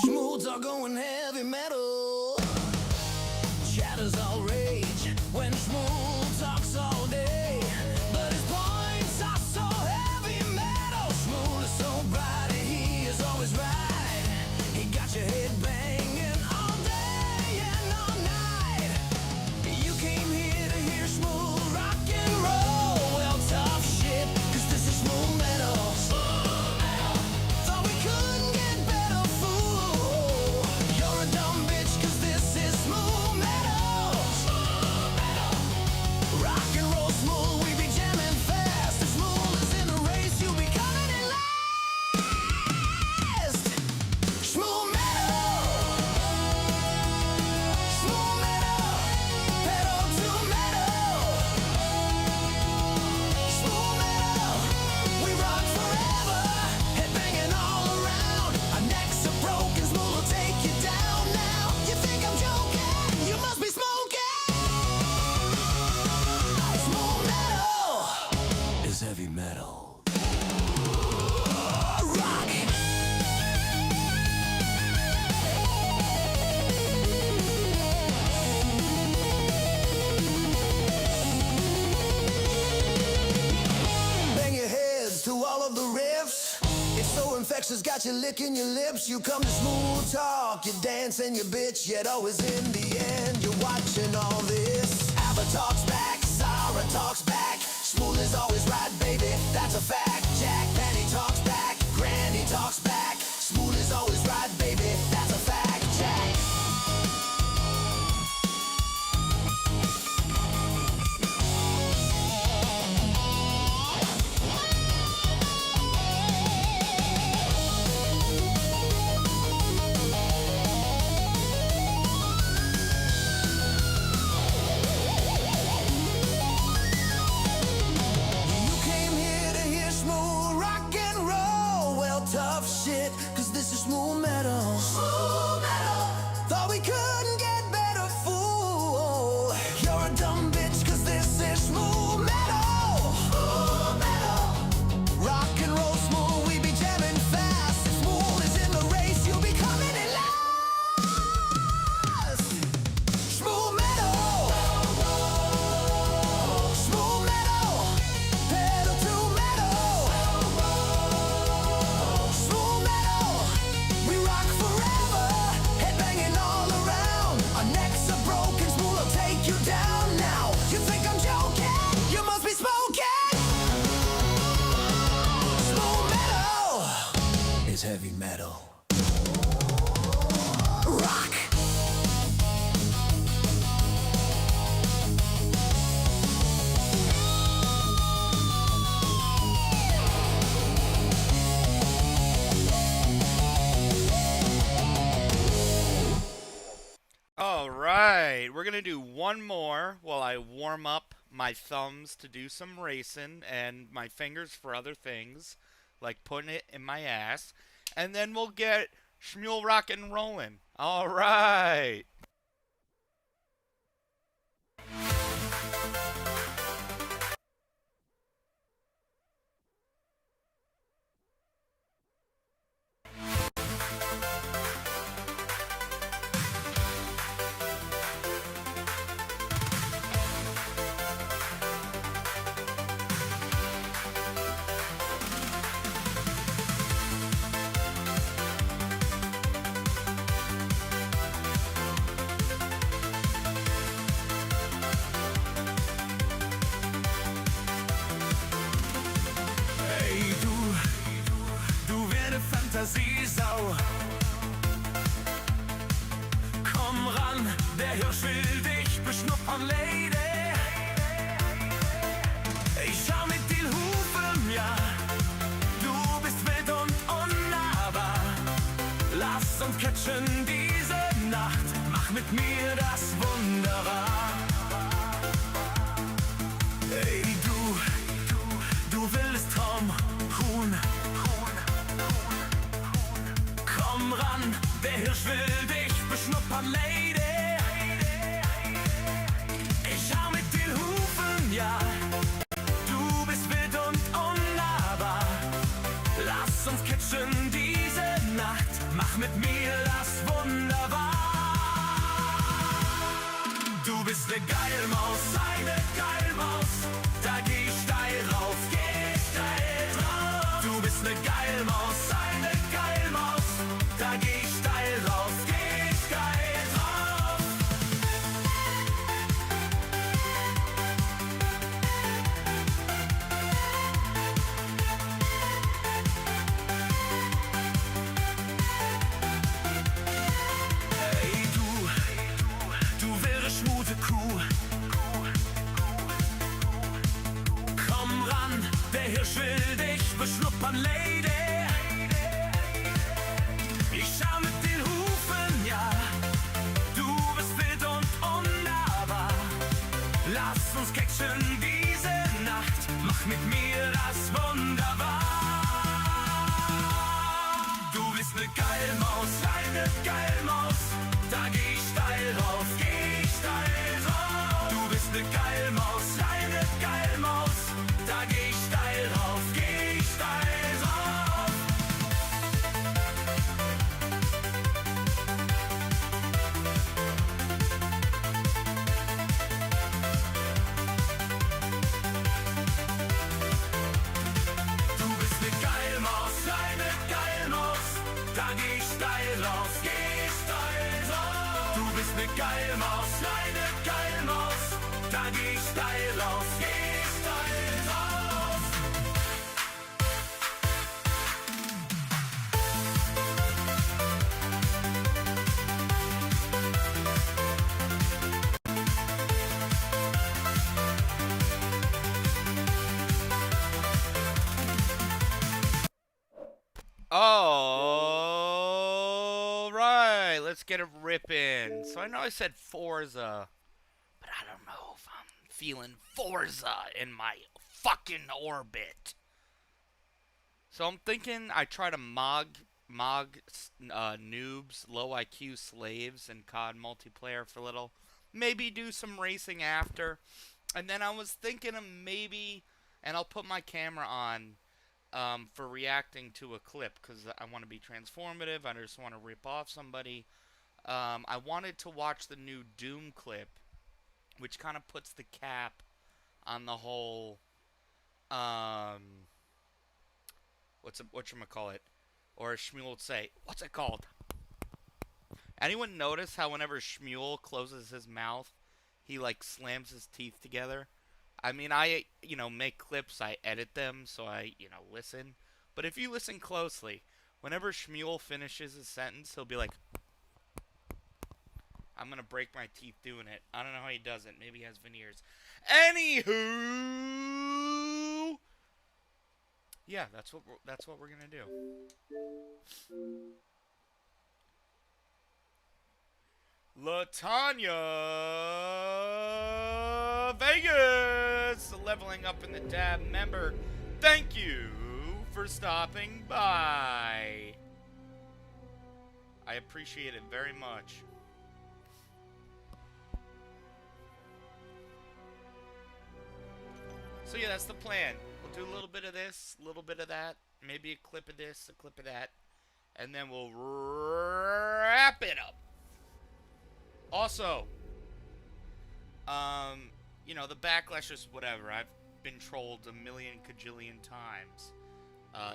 Schmoods are going heavy metal. Chatters all rage when Schmood talks all day. But his points are so heavy metal. Schmood is so bright and he is always right. He got your head banging all day and all night. You came here to hear Schmood rock and roll. Well, tough shit, cause this is Schmood metal. Thought we couldn't get better, fool. You're a dumb bitch, cause this is Schmood metal. Rock and roll Schmood, we be jamming fast. If Schmood is in the race, you'll be coming in last. Schmood metal. Schmood metal. Pedal to metal. Schmood metal. We rock forever. Headbanging all around. Our necks are broken. Schmood will take you down now. You think I'm joking? You must be smoking. Schmood metal is heavy metal. Rock. Bang your heads to all of the riffs. It's so infectious, got you licking your lips. You come to Schmood talk, you dance and you bitch, yet always in the end you're watching all this. Abba talks back, Sarah talks back. Schmood is always right, baby, that's a fact. Jack Penny talks back, Granny talks back. Schmood is always right, baby, that's a fact. Jack. You came here to hear Schmood rock and roll. Well, tough shit, cause this is Schmood metal. Schmood metal. Thought we couldn't get better, fool. You're a dumb bitch, cause this is Schmood metal. Schmood metal. Rock and roll Schmood, we be jamming fast. If Schmood is in the race, you'll be coming in last. Schmood metal. Schmood metal. Pedal to metal. Schmood metal. We rock forever. Headbanging all around. Our necks are broken. Schmood will take you down now. You think I'm joking? You must be smoking. Schmood metal is heavy metal. Rock. All right, we're gonna do one more while I warm up my thumbs to do some racing and my fingers for other things, like putting it in my ass, and then we'll get Schmule rockin' rollin'. All right. uns catchen diese Nacht. Mach mit mir das Wunder wahr. Hey du wildes Traumhuhn. Komm ran, der Hirsch will dich beschnuppern, Lady. Ich schau mit den Hufen, ja. Du bist wild und unnahbar. Lass uns catchen diese Nacht. Mach mit mir das Wunder wahr. Du bist ne Geilmaus, eine Geilmaus. Da geh ich steil rauf, geh ich steil drauf. Du bist ne Geilmaus, eine Geilmaus. Da geh ich steil rauf, geh ich steil drauf. Hey du wilde schmute Kuh. Komm ran, der Hirsch will dich beschnuppern, Lady. Ich schau mit den Hufen, ja. Du bist wild und unnahbar. Lass uns catchen diese Nacht. Mach mit mir das Wunder wahr. Du bist ne Geilmaus, eine Geilmaus. Da geh ich steil rauf, geh ich steil drauf. Du bist ne Geilmaus, eine Geilmaus. Da geh ich steil rauf, geh ich steil drauf. Du bist ne Geilmaus, eine Geilmaus. Da geh ich steil rauf, geh ich steil drauf. Du bist ne Geilmaus, eine Geilmaus. Da geh ich steil rauf, geh ich steil drauf. All right, let's get it ripping. So I know I said Forza, but I don't know if I'm feeling Forza in my fucking orbit. So I'm thinking I try to noobs, low IQ slaves, and COD multiplayer for a little. Maybe do some racing after. And then I was thinking of maybe, and I'll put my camera on for reacting to a clip because I want to be transformative. I just want to rip off somebody. I wanted to watch the new Doom clip, which kind of puts the cap on the whole, whatchamacallit, or as Shmuel would say, what's it called? Anyone notice how whenever Shmuel closes his mouth, he like slams his teeth together? I mean, I make clips, I edit them, so I, listen. But if you listen closely, whenever Shmuel finishes his sentence, he'll be like, I'm gonna break my teeth doing it. I don't know how he does it. Maybe he has veneers. Anywho, yeah, that's what we're gonna do. Latanya Vegas, leveling up in the Dab member. Thank you for stopping by. I appreciate it very much. So yeah, that's the plan. We'll do a little bit of this, a little bit of that, maybe a clip of this, a clip of that, and then we'll wrap it up. Also, the backlash is whatever. I've been trolled a million kajillion times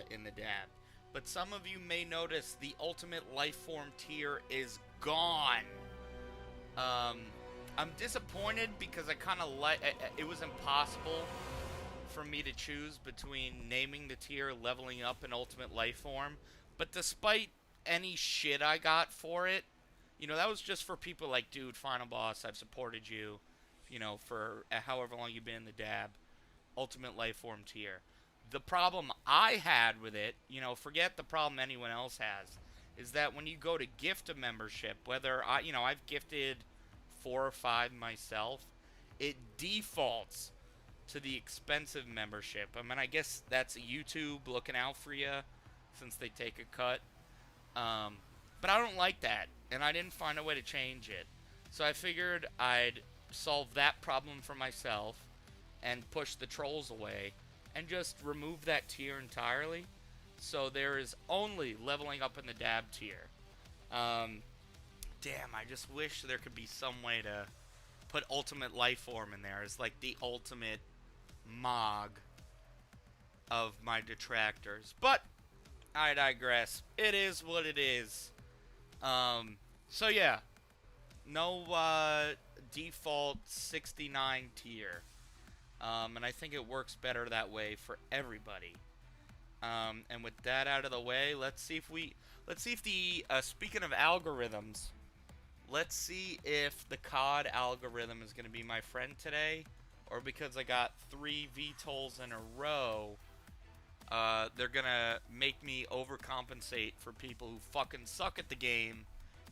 in the dab. But some of you may notice the ultimate lifeform tier is gone. I'm disappointed because I kind of it was impossible for me to choose between naming the tier, leveling up, and ultimate lifeform. But despite any shit I got for it, that was just for people like, dude, Final Boss, I've supported you, for however long you've been in the dab. Ultimate Lifeform tier. The problem I had with it, forget the problem anyone else has. is that when you go to gift a membership, whether I've gifted 4 or 5 myself, it defaults to the expensive membership. I mean, I guess that's YouTube looking out for you since they take a cut. But I don't like that, and I didn't find a way to change it. So I figured I'd solve that problem for myself and push the trolls away and just remove that tier entirely. So there is only leveling up in the dab tier. Damn, I just wish there could be some way to put Ultimate Lifeform in there as like the ultimate Mog of my detractors. But I digress. It is what it is. So yeah, no default 69 tier. And I think it works better that way for everybody. And with that out of the way, let's see if the speaking of algorithms, let's see if the COD algorithm is going to be my friend today, or because I got 3 VTOLs in a row, they're going to make me overcompensate for people who fucking suck at the game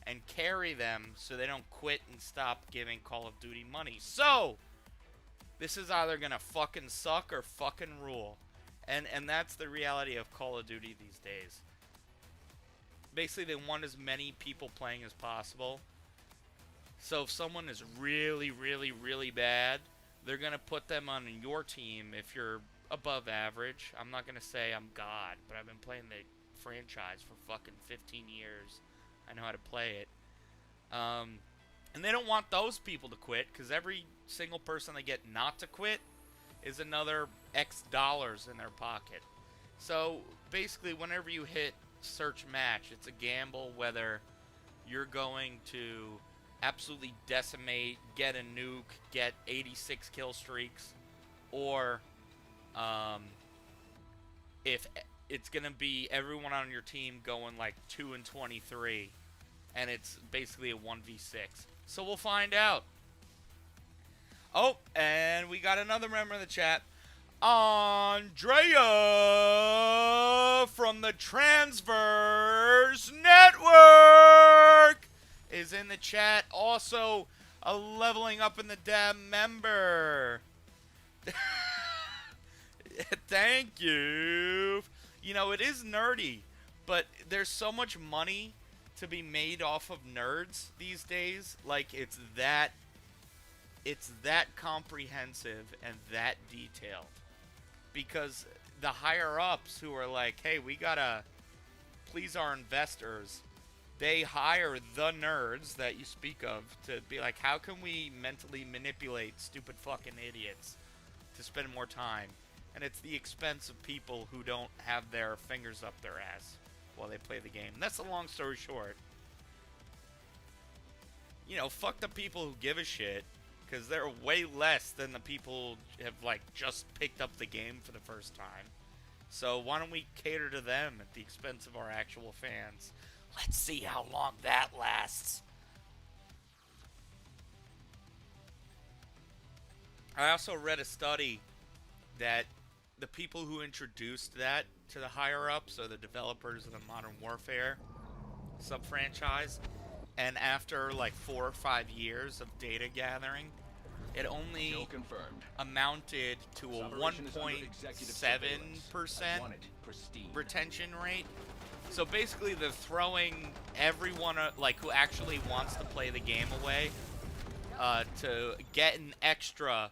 and carry them so they don't quit and stop giving Call of Duty money. So, this is either going to fucking suck or fucking rule. And that's the reality of Call of Duty these days. Basically, they want as many people playing as possible. So if someone is really, really, really bad, they're going to put them on your team if you're above average. I'm not going to say I'm God, but I've been playing the franchise for fucking 15 years. I know how to play it. And they don't want those people to quit, because every single person they get not to quit is another X dollars in their pocket. So basically, whenever you hit search match, it's a gamble whether you're going to absolutely decimate, get a nuke, get 86 kill streaks, or if it's going to be everyone on your team going like 2 and 23, and it's basically a 1v6. So we'll find out. Oh, and we got another member in the chat. Andrea from the Transverse Network is in the chat. Also, a leveling up in the dab member. Thank you. You know, it is nerdy, but there's so much money to be made off of nerds these days. Like, it's that comprehensive and that detailed. Because the higher-ups who are like, hey, we gotta please our investors, they hire the nerds that you speak of to be like, how can we mentally manipulate stupid fucking idiots to spend more time? And it's the expense of people who don't have their fingers up their ass while they play the game. And that's the long story short. You know, fuck the people who give a shit, because they're way less than the people who have, like, just picked up the game for the first time. So why don't we cater to them at the expense of our actual fans? Let's see how long that lasts. I also read a study that the people who introduced that to the higher-ups are the developers of the Modern Warfare sub-franchise. And after, like, 4 or 5 years of data gathering, it only amounted to a 1.7% retention rate. So basically, they're throwing everyone, like, who actually wants to play the game away to get an extra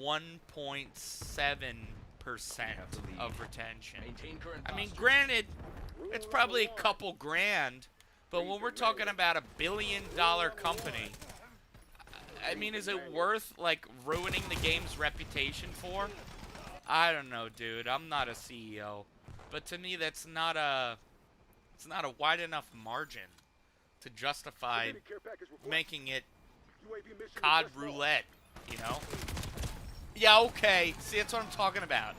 1.7% of retention. I mean, granted, it's probably a couple grand, but when we're talking about $1 billion company, I mean, is it worth, like, ruining the game's reputation for? I don't know, dude. I'm not a CEO. But to me, that's not a wide enough margin to justify making it COD roulette, you know? Yeah, okay. See, that's what I'm talking about.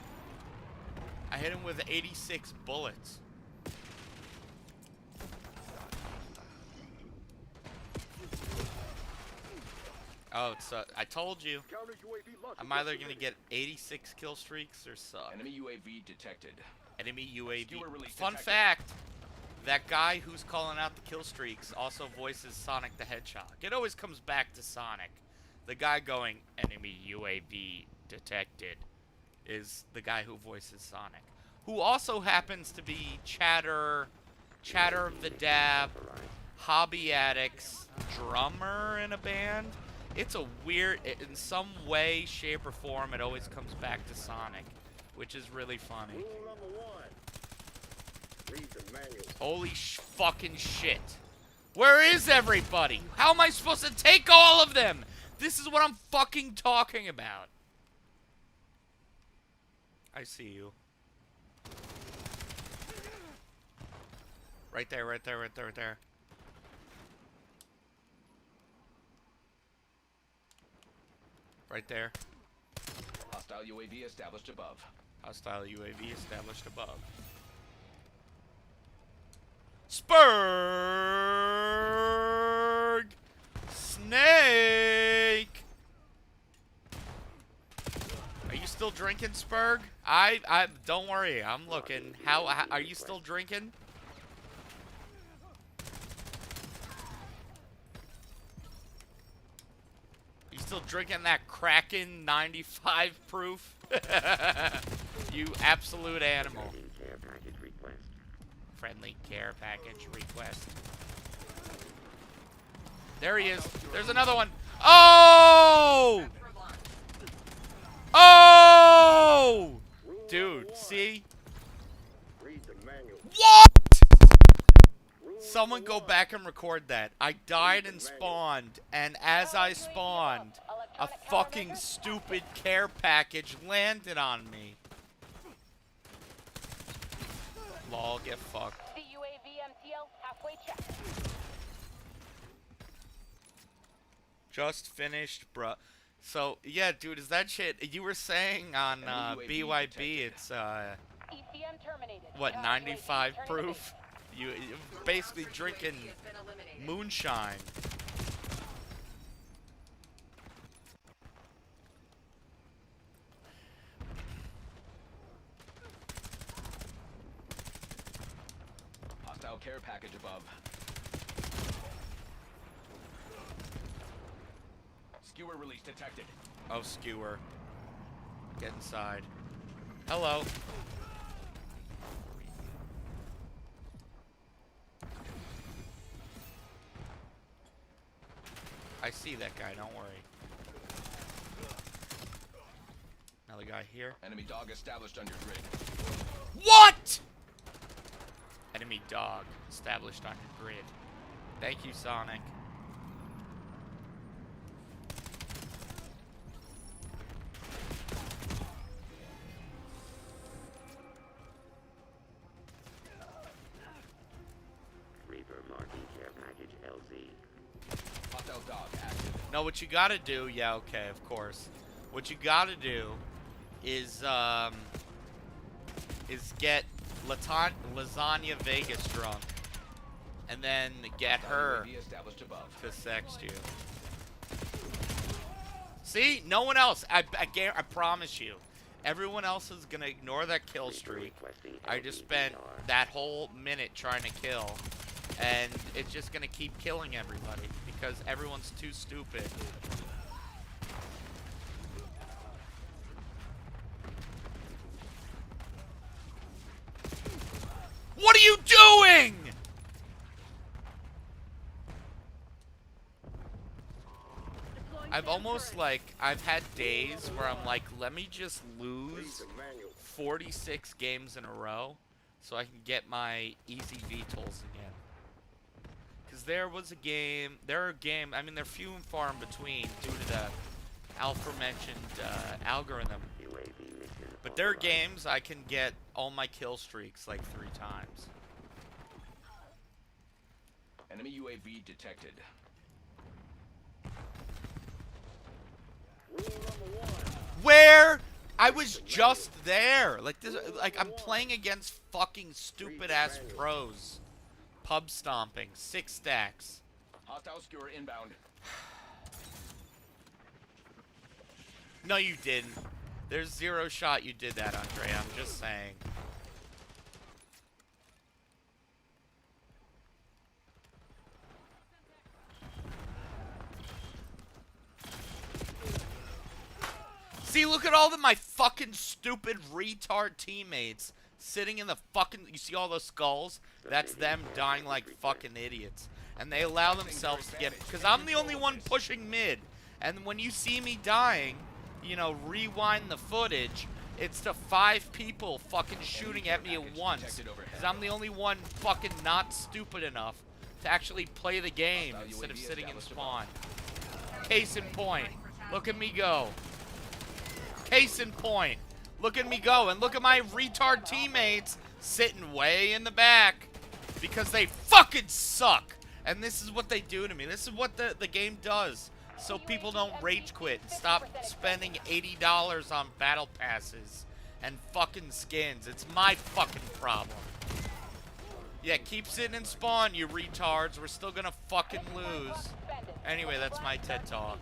I hit him with 86 bullets. Oh, it's I told you. I'm either gonna get 86 kill streaks or suck. Enemy UAV detected. Enemy UAV. Fun fact: that guy who's calling out the kill streaks also voices Sonic the Hedgehog. It always comes back to Sonic. The guy going, enemy UAV detected, is the guy who voices Sonic. Who also happens to be Chatter of the Dab, Hobby Addict's drummer in a band. It's a weird, in some way, shape, or form, it always comes back to Sonic, which is really funny. Rule number 1. Read the manual. Holy fucking shit. Where is everybody? How am I supposed to take all of them? This is what I'm fucking talking about. I see you. Right there, right there, right there, right there. Right there. Hostile UAV established above. Hostile UAV established above. Spurg! Snake! Are you still drinking, Spurg? I don't worry, I'm looking. How are you still drinking? You still drinking that Kraken 95 proof? You absolute animal. Friendly care package request. There he is. There's another one. Oh! Oh! Dude, see? Read the manual. What? Someone go back and record that. I died and spawned, and as I spawned, a fucking stupid care package landed on me. Lol, get fucked. The UAV MTL halfway checked. Just finished, bruh. So, yeah, dude, is that shit? You were saying on BYB it's, ECM terminated. what, UAV 95 turning proof? You're basically drinking moonshine. Hostile care package above. Skewer release detected. Oh, skewer. Get inside. Hello. I see that guy, don't worry. Another guy here. Enemy dog established on your grid. What? Enemy dog established on your grid. Thank you, Sonic. Reaper marking care package LZ. Hostile dog active. No, what you gotta do, yeah, okay, of course. What you gotta do is get Lasagna Vegas drunk. And then get her UAV established above. to sext you. See? No one else. I promise you. Everyone else is gonna ignore that kill streak. I just spent that whole minute trying to kill. And it's just gonna keep killing everybody. Because everyone's too stupid. What are you doing? I've almost I've had days where I'm like, let me just lose 46 games in a row so I can get my easy VTOLs again. Because there are I mean, they're few and far in between due to the aforementioned algorithm. But there are games I can get all my kill streaks like 3 times. Enemy UAV detected. Where? I was just there. Like this, like I'm playing against fucking stupid ass pros. Pub stomping, 6 stacks. Hostile skewer inbound. No, you didn't. There's 0 shot you did that, Andre. I'm just saying. See, look at all of my fucking stupid retard teammates sitting in the fucking... You see all those skulls? That's them dying like fucking idiots. And they allow themselves to get... Because I'm the only one pushing mid. And when you see me dying, you know, rewind the footage, it's to 5 people fucking shooting at me at once. Because I'm the only one fucking not stupid enough to actually play the game instead of sitting in spawn. Case in point. Look at me go. Case in point. Look at me go. And look at my retard teammates sitting way in the back because they fucking suck. And this is what they do to me. This is what the game does. So people don't rage quit and stop spending $80 on battle passes and fucking skins. It's my fucking problem. Yeah, keep sitting in spawn, you retards. We're still gonna fucking lose. Anyway, that's my TED Talk.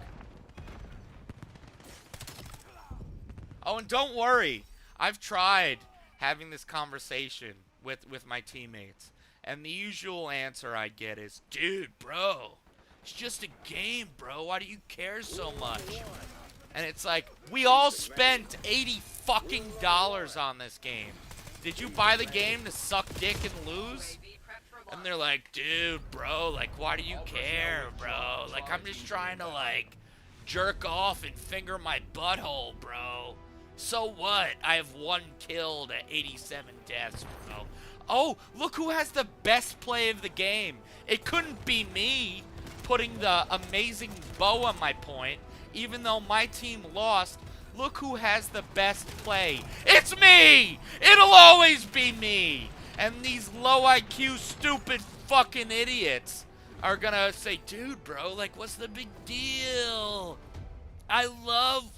Oh, and don't worry. I've tried having this conversation with my teammates. And the usual answer I get is, dude, bro, it's just a game, bro. Why do you care so much? And it's like, we all spent $80 fucking on this game. Did you buy the game to suck dick and lose? And they're like, dude, bro, like, why do you care, bro? Like, I'm just trying to, like, jerk off and finger my butthole, bro. So what? I have 1 kill to 87 deaths, bro. Oh, look who has the best play of the game. It couldn't be me putting the amazing bow on my point, even though my team lost. Look who has the best play. It's me! It'll always be me! And these low IQ, stupid fucking idiots are gonna say, dude, bro, like, what's the big deal? I love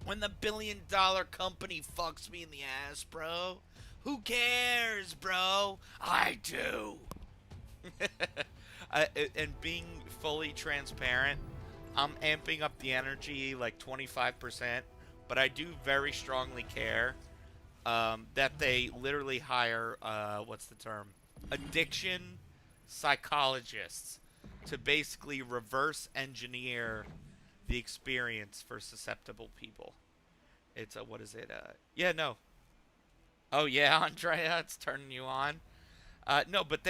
when the billion-dollar company fucks me in the ass, bro. Who cares, bro? I do. And being fully transparent, I'm amping up the energy like 25%, but I do very strongly care that they literally hire, what's the term? Addiction psychologists to basically reverse engineer the experience for susceptible people. It's a, what is it? Yeah, no. Oh yeah, Andrea, it's turning you on. No, but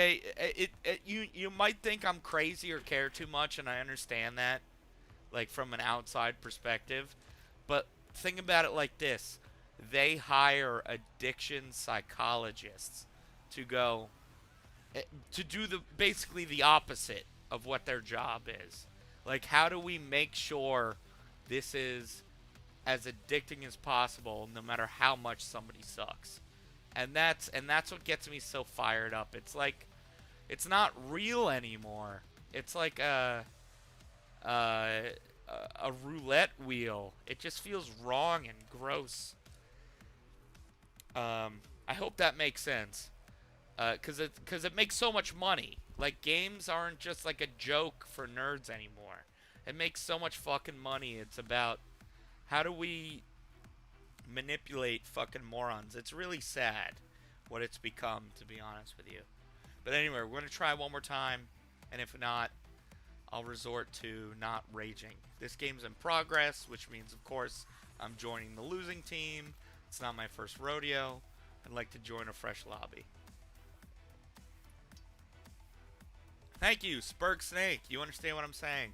you might think I'm crazy or care too much, and I understand that, like from an outside perspective. But think about it like this: they hire addiction psychologists to go to do basically the opposite of what their job is. Like, how do we make sure this is as addicting as possible, no matter how much somebody sucks? And that's what gets me so fired up. It's like, it's not real anymore. It's like a roulette wheel. It just feels wrong and gross. I hope that makes sense. 'Cause it makes so much money. Like, games aren't just like a joke for nerds anymore. It makes so much fucking money. It's about how do we manipulate fucking morons. It's really sad what it's become, to be honest with you. But anyway, we're going to try one more time, and if not, I'll resort to not raging. This game's in progress, which means, of course, I'm joining the losing team. It's not my first rodeo. I'd like to join a fresh lobby. Thank you, Spurg Snake. You understand what I'm saying?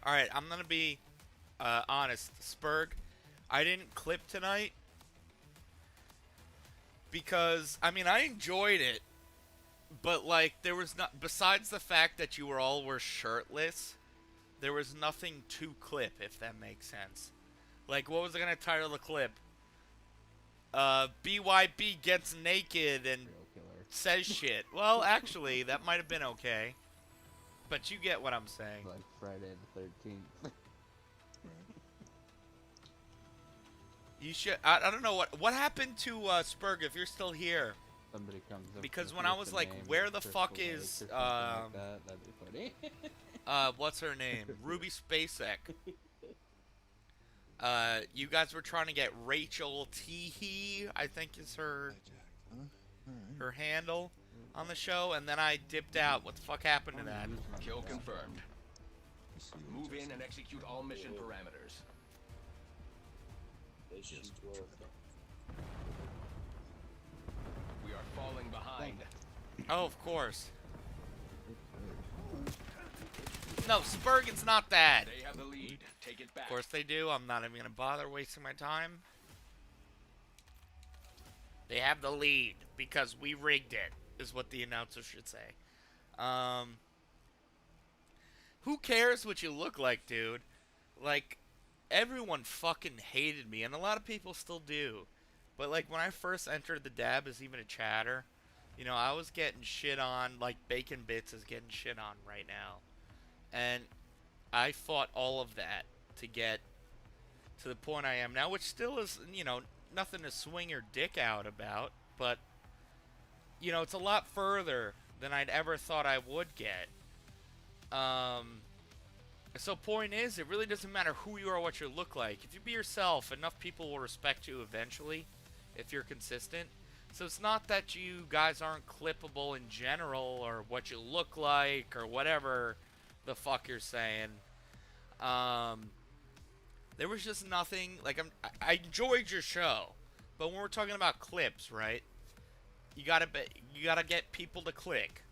Alright, I'm going to be honest. Spurg, I didn't clip tonight because, I mean, I enjoyed it, but, like, there was not, besides the fact that you were shirtless, there was nothing to clip, if that makes sense. Like, what was I going to title the clip? BYB gets naked and says shit. Well, actually, that might have been okay. But you get what I'm saying. Like Friday the 13th. You should. I don't know what happened to Spurg. If you're still here, Somebody comes up because when I was like, where the fuck is like that'd be funny. what's her name? Ruby Spacek. You guys were trying to get Rachel Teehee, I think is her handle. on the show, and then I dipped out. What the fuck happened to that? Kill confirmed. Move in and execute all mission parameters. We are falling behind. Oh, of course. No, Spurgin's not that. They have the lead. Take it back. Of course they do. I'm not even gonna bother wasting my time. They have the lead because we rigged it, is what the announcer should say. Who cares what you look like, dude? Like, everyone fucking hated me, and a lot of people still do. But, like, when I first entered the dab as even a chatter, you know, I was getting shit on, like Bacon Bits is getting shit on right now. And I fought all of that to get to the point I am now, which still is, you know, nothing to swing your dick out about, but, you know, it's a lot further than I'd ever thought I would get. So point is, it really doesn't matter who you are or what you look like. If you be yourself, enough people will respect you eventually, if you're consistent. So it's not that you guys aren't clippable in general, or what you look like, or whatever the fuck you're saying. There was just nothing, like, I enjoyed your show, but when we're talking about clips, right, you gotta get people to click.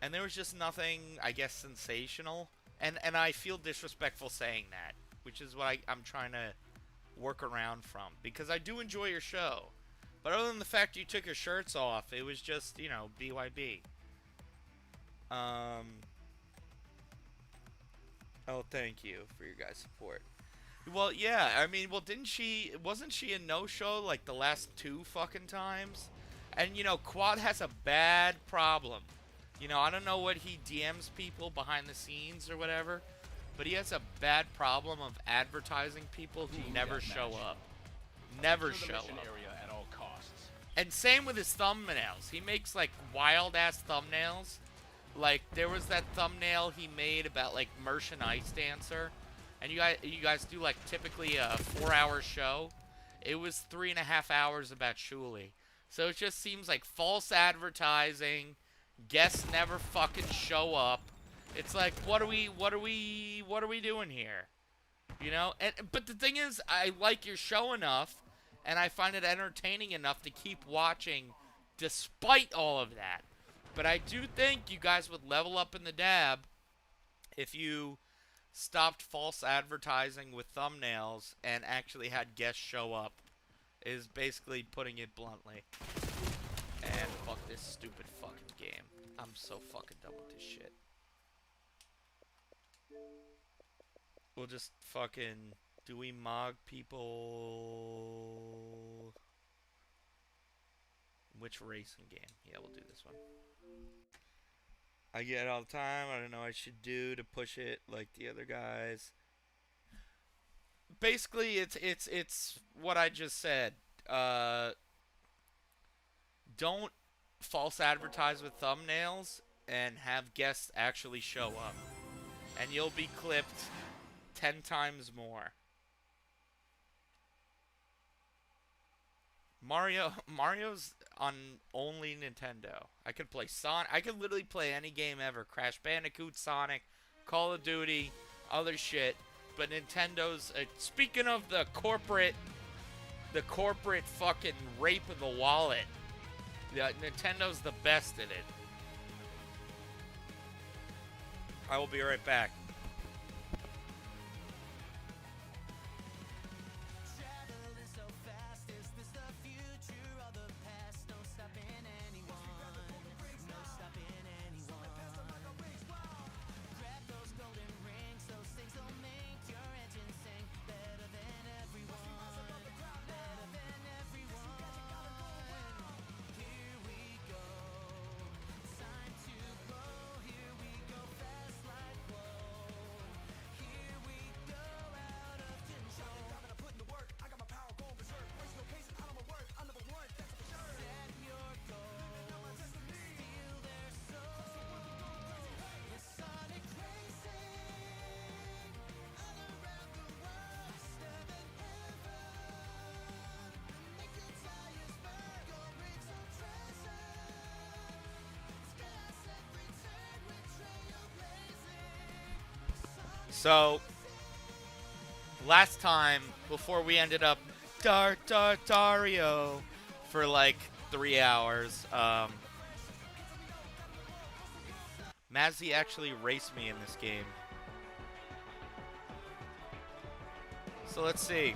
And there was just nothing, I guess, sensational. And I feel disrespectful saying that, which is what I'm trying to work around from. Because I do enjoy your show. But other than the fact you took your shirts off, it was just, you know, BYB. Oh, thank you for your guys' support. Well, yeah, I mean, well, wasn't she in no-show, like, the last 2 fucking times? And, you know, Quad has a bad problem. You know, I don't know what he DMs people behind the scenes or whatever, but he has a bad problem of advertising people who never show up. Never show up. Area at all costs. And same with his thumbnails. He makes, like, wild-ass thumbnails. Like, there was that thumbnail he made about, like, Merchant Ice Dancer. And you guys do, like, typically a 4-hour show. It was 3.5 hours about Shuli. So it just seems like false advertising. Guests never fucking show up. It's like, what are we doing here? You know? But the thing is, I like your show enough, and I find it entertaining enough to keep watching despite all of that. But I do think you guys would level up in the dab if you stopped false advertising with thumbnails and actually had guests show up, is basically putting it bluntly. And fuck this stupid fucking game. I'm so fucking done with this shit. We'll just fucking... Do we mog people? Which racing game? Yeah, we'll do this one. I get it all the time. I don't know what I should do to push it like the other guys. Basically, it's what I just said. Don't false advertise with thumbnails and have guests actually show up. And you'll be clipped 10 times more. Mario's on only Nintendo. I could play Sonic. I could literally play any game ever. Crash Bandicoot, Sonic, Call of Duty, other shit. But Nintendo's speaking of the corporate fucking rape of the wallet. Nintendo's the best at it. I will be right back. So, last time, before we ended up DarDarDario for like 3 hours, Mazzy actually raced me in this game. So let's see.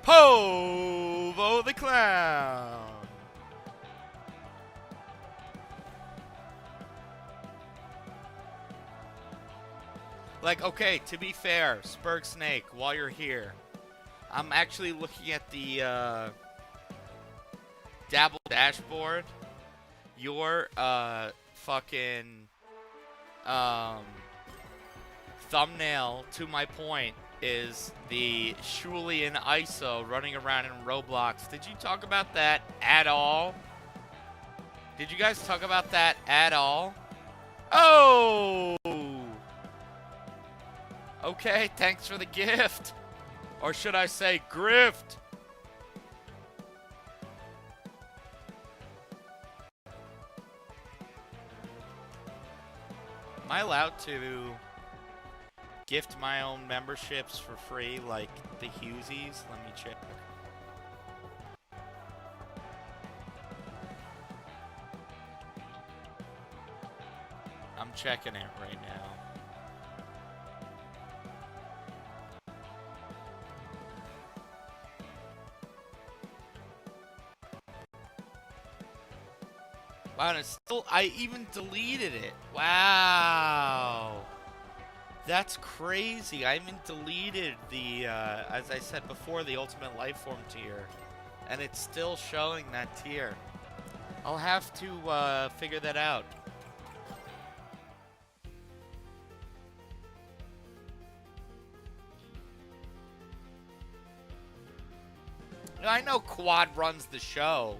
Povo the Clown. Like, okay, to be fair, Spurg Snake, while you're here, I'm actually looking at the Dabble dashboard. Your fucking thumbnail, to my point, is the Shulian ISO running around in Roblox. Did you talk about that at all? Did you guys talk about that at all? Oh! Okay, thanks for the gift. Or should I say grift? Am I allowed to gift my own memberships for free like the Hughesies? Let me check. I'm checking it right now. Wow, and it's still, I even deleted it. Wow. That's crazy. I even deleted the, as I said before, the Ultimate Lifeform tier. And it's still showing that tier. I'll have to figure that out. I know Quad runs the show,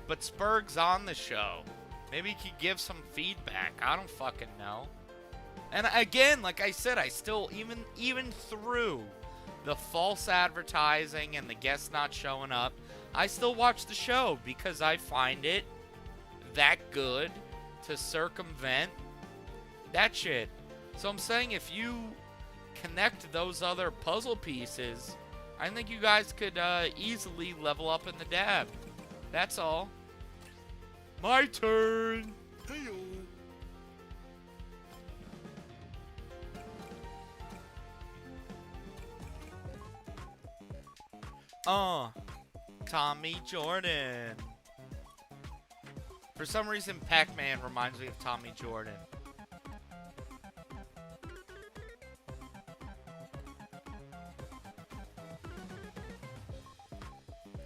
but Spurg's on the show. Maybe he could give some feedback. I don't fucking know. And again, like I said, I still, even through the false advertising and the guests not showing up, I still watch the show because I find it that good to circumvent that shit. So I'm saying if you connect those other puzzle pieces, I think you guys could easily level up in the dab. That's all. My turn. Hey-o. Tommy Jordan. For some reason, Pac-Man reminds me of Tommy Jordan.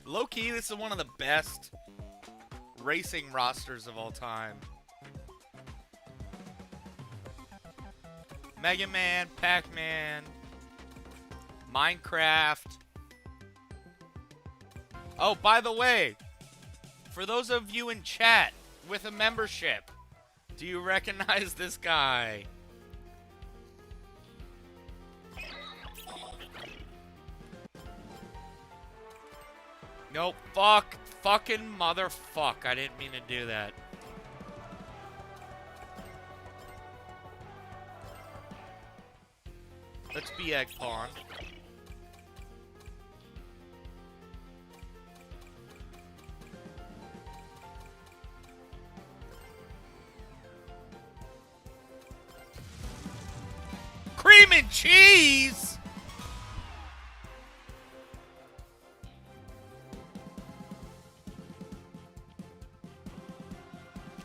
Low-key, this is one of the best racing rosters of all time. Mega Man, Pac-Man, Minecraft. Oh, by the way, for those of you in chat with a membership, do you recognize this guy? Nope, fucking motherfuck. I didn't mean to do that. Let's be egg pawn. Cream and cheese!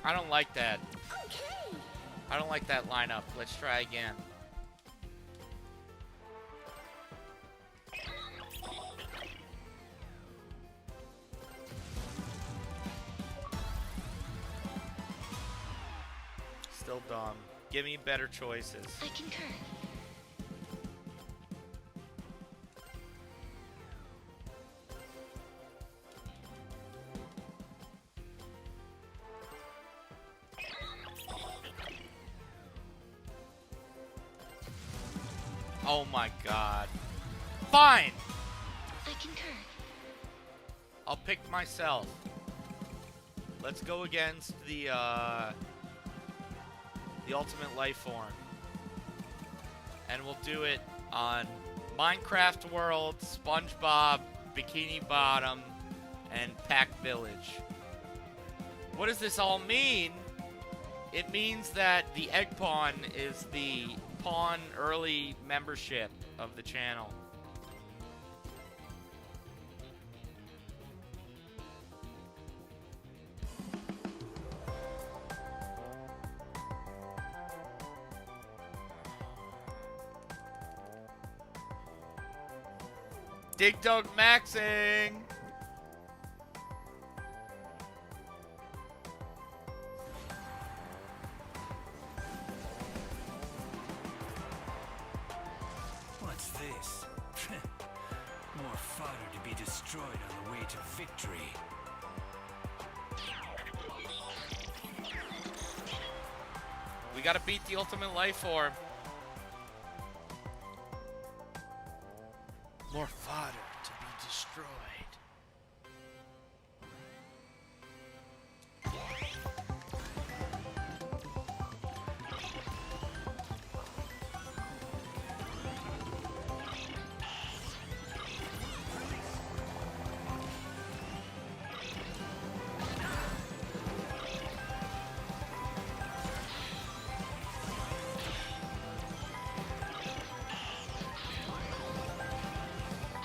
I don't like that. Okay. I don't like that lineup. Let's try again. Still dumb. Give me better choices. I concur. Oh my god. Fine! I concur. I'll pick myself. Let's go against the the ultimate life form. And we'll do it on Minecraft World, SpongeBob, Bikini Bottom, and Pack Village. What does this all mean? It means that the Egg Pawn is the pawn early membership of the channel. Dig Dug Maxing! What's this? More fodder to be destroyed on the way to victory. We gotta beat the ultimate life form. More fodder to be destroyed.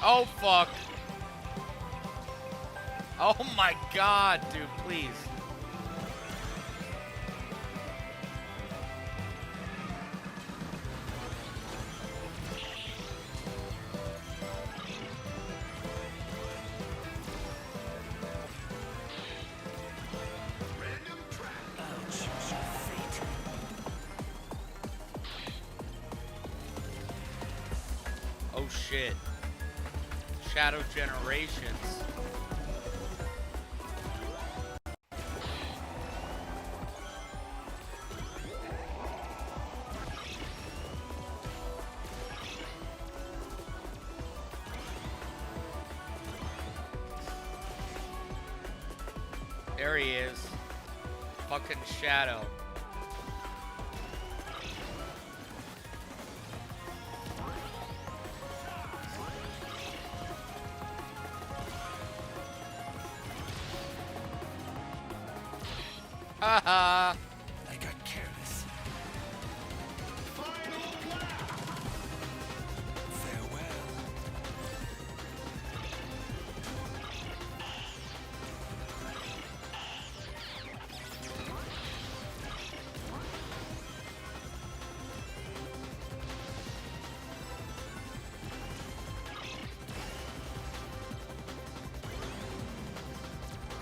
Oh, fuck. Oh my god, dude, please. I'll choose your fate. Oh shit. Shadow Generations. There he is. Fucking Shadow. Haha. I got careless. Farewell.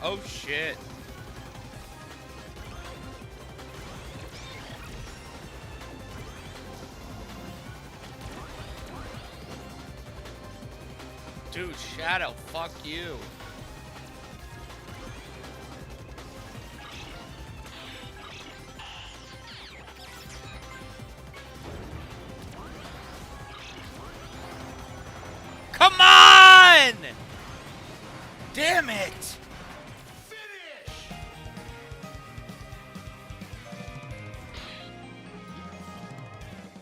Oh shit. Dude, Shadow, fuck you. Come on! Damn it!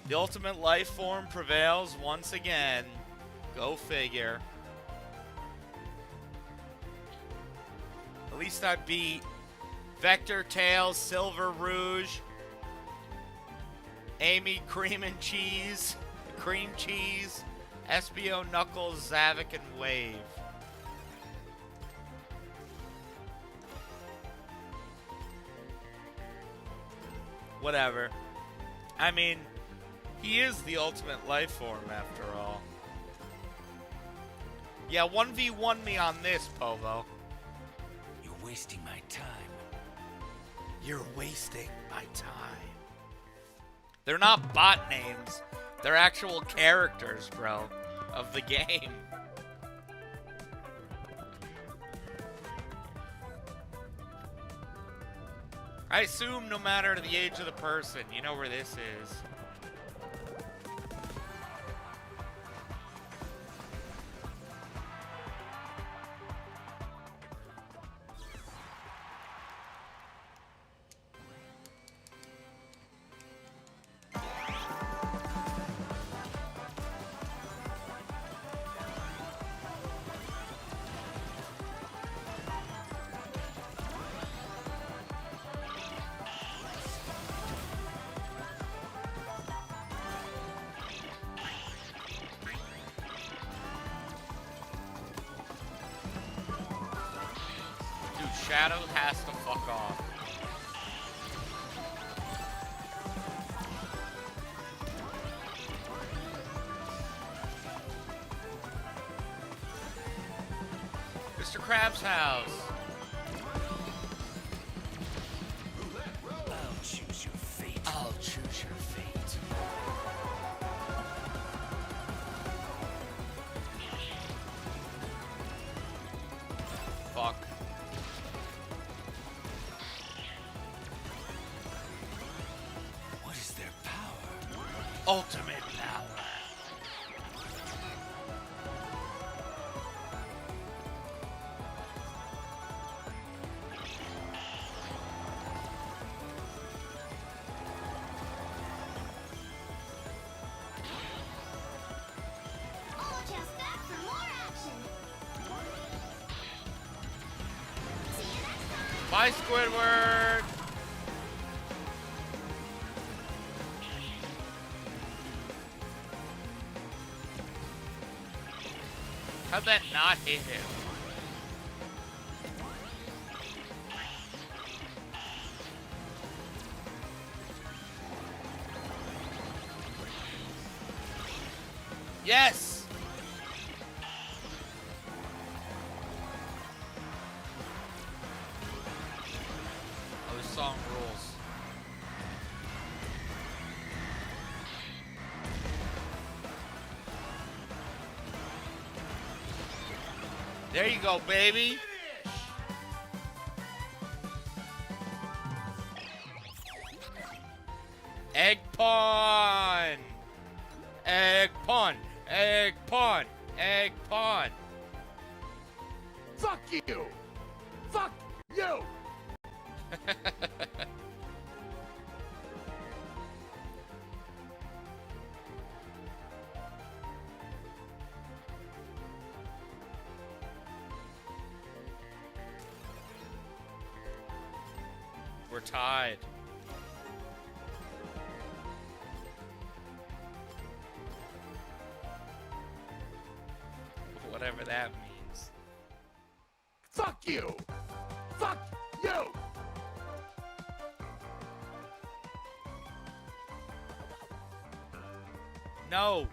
The ultimate life form prevails once again. Go figure. At least I beat Vector Tails, Silver Rouge, Amy Cream Cheese, SBO Knuckles, Zavik, and Wave. Whatever. I mean, he is the ultimate life form after all. Yeah, 1v1 me on this, Povo. You're wasting my time. You're wasting my time. They're not bot names. They're actual characters, bro, of the game. I assume no matter the age of the person, you know where this is. Shadow has to fuck off. Mr. Krabs' house. I'll choose your fate. I'll choose your fate. Fuck. What is their power? Ultimate power. All just back for more action. See you next time. Bye, Squidward. How'd that not hit him? Yes! Oh, this song rules. There you go, baby. Egg pawn. Egg pawn. Egg pawn. Egg pawn. Fuck you! Fuck you! We're tied. Whatever that means. Fuck you! Fuck you! No,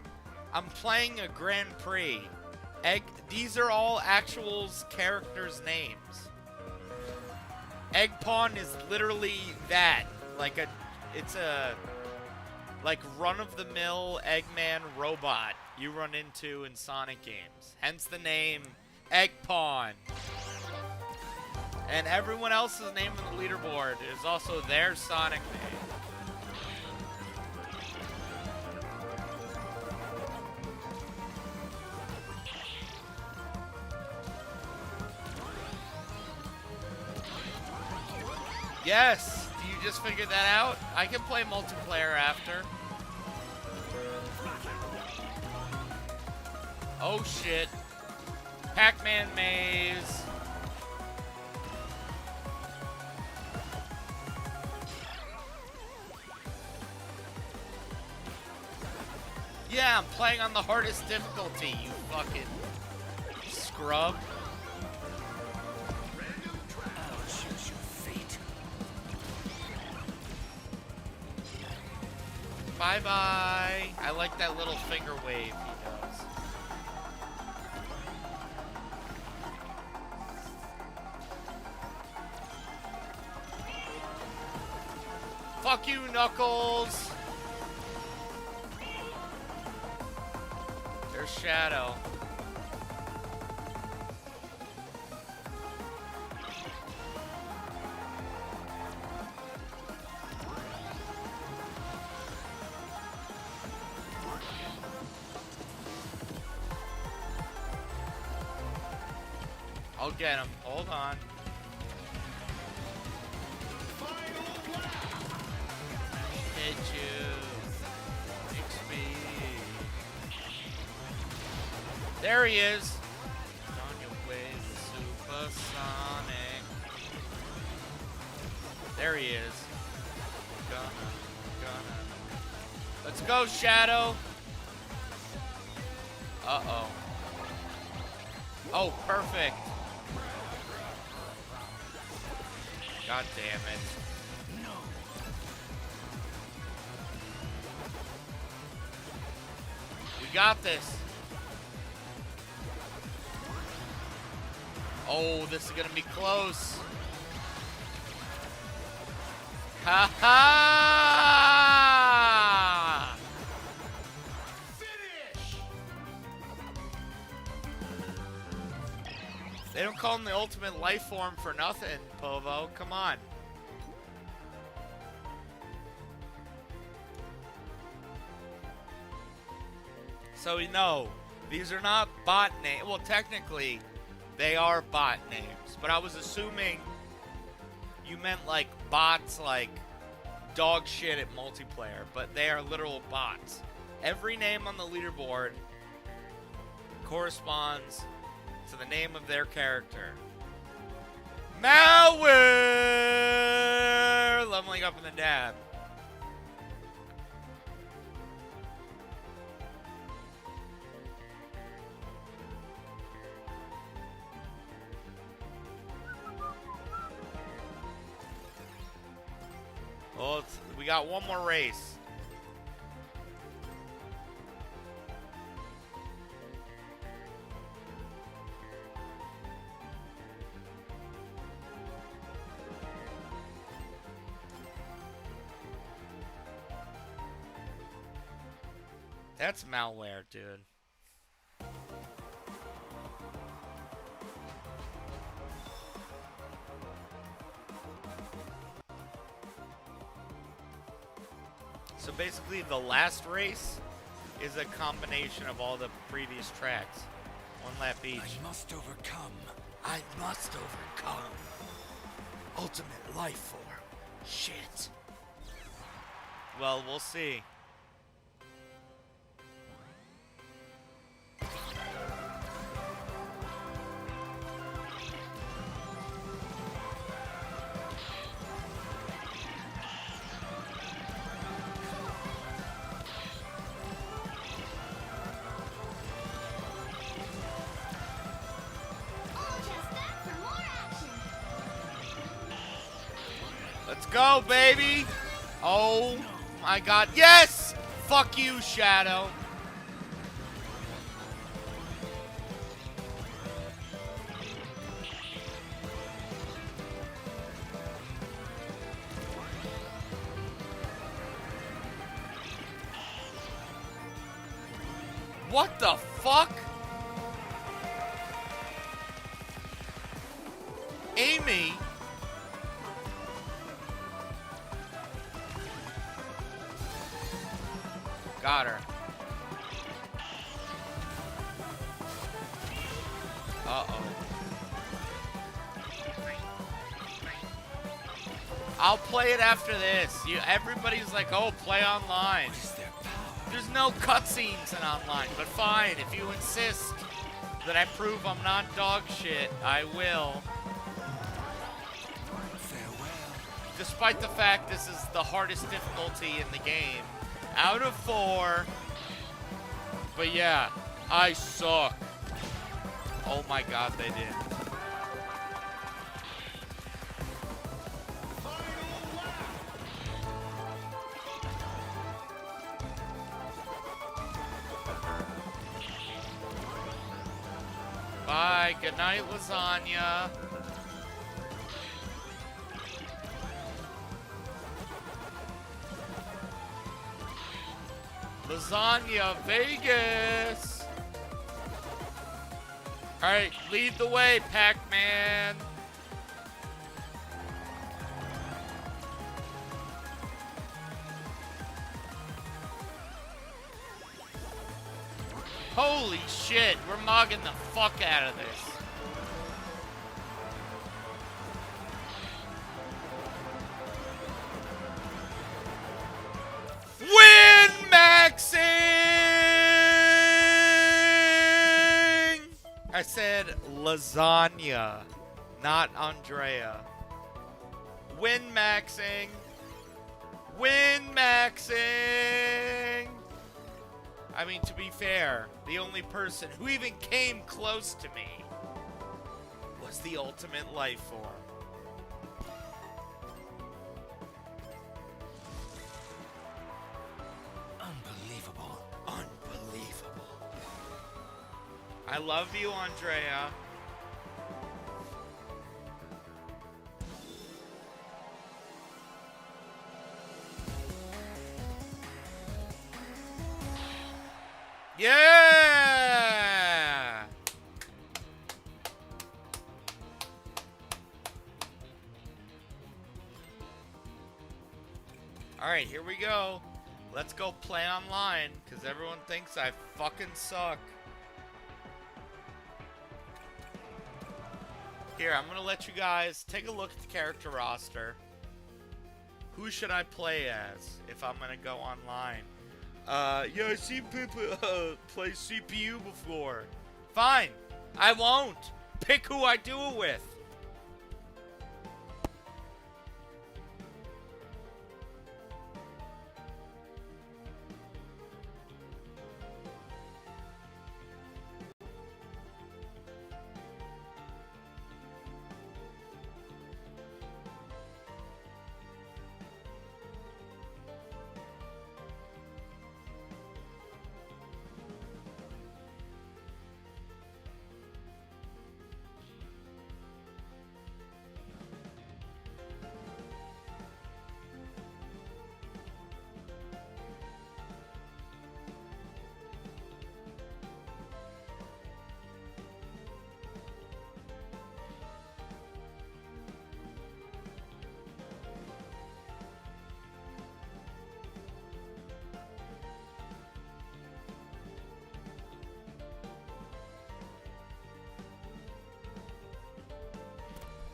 I'm playing a Grand Prix. These are all actual characters' names. Egg Pawn is literally that. It's a run-of-the-mill Eggman robot you run into in Sonic games. Hence the name Egg Pawn. And everyone else's name on the leaderboard is also their Sonic name. Yes! Do you just figure that out? I can play multiplayer after. Oh shit. Pac-Man maze. Yeah, I'm playing on the hardest difficulty, you fucking scrub. I'll choose your fate. Bye-bye. I like that little finger wave he does. Fuck you, Knuckles. There's Shadow. I'll get him. Hold on. Hit you. XP. There he is. On your way to supersonic. There he is. Gonna. Let's go, Shadow. Uh-oh. Oh, perfect. God damn it. We got this. Oh, this is gonna be close. Ha ha! Finish! They don't call him the ultimate life form for nothing, Povo. Come on. So we know these are not bot names. Well, technically, they are bot names. But I was assuming you meant like bots, like dog shit at multiplayer. But they are literal bots. Every name on the leaderboard corresponds to the name of their character. Malware! Leveling up in the dab. Well, we got one more race. That's malware, dude. So basically, the last race is a combination of all the previous tracks. One lap each. I must overcome. I must overcome. Ultimate life form. Shit. Well, we'll see. All just that for more action. Let's go, baby! Oh my god. Yes! Fuck you, Shadow. What the fuck? Amy? Got her. Uh-oh. I'll play it after this. Everybody's like, oh, play online. There's no cutscenes in online, but fine. If you insist that I prove I'm not dog shit, I will. Despite the fact this is the hardest difficulty in the game. Out of 4. But yeah, I suck. Oh my god, they did. Bye. Good night, lasagna. Lasagna Vegas. Alright, lead the way, Pac-Man. Holy shit, we're mogging the fuck out of this. Win-maxing! I said lasagna, not Andrea. Win-maxing. Win-maxing! I mean, to be fair, the only person who even came close to me was the ultimate life form. I love you, Andrea. Yeah! Alright, here we go. Let's go play online, because everyone thinks I fucking suck. Here, I'm going to let you guys take a look at the character roster. Who should I play as if I'm going to go online? Yeah, I've seen people play CPU before. Fine. I won't. Pick who I do it with.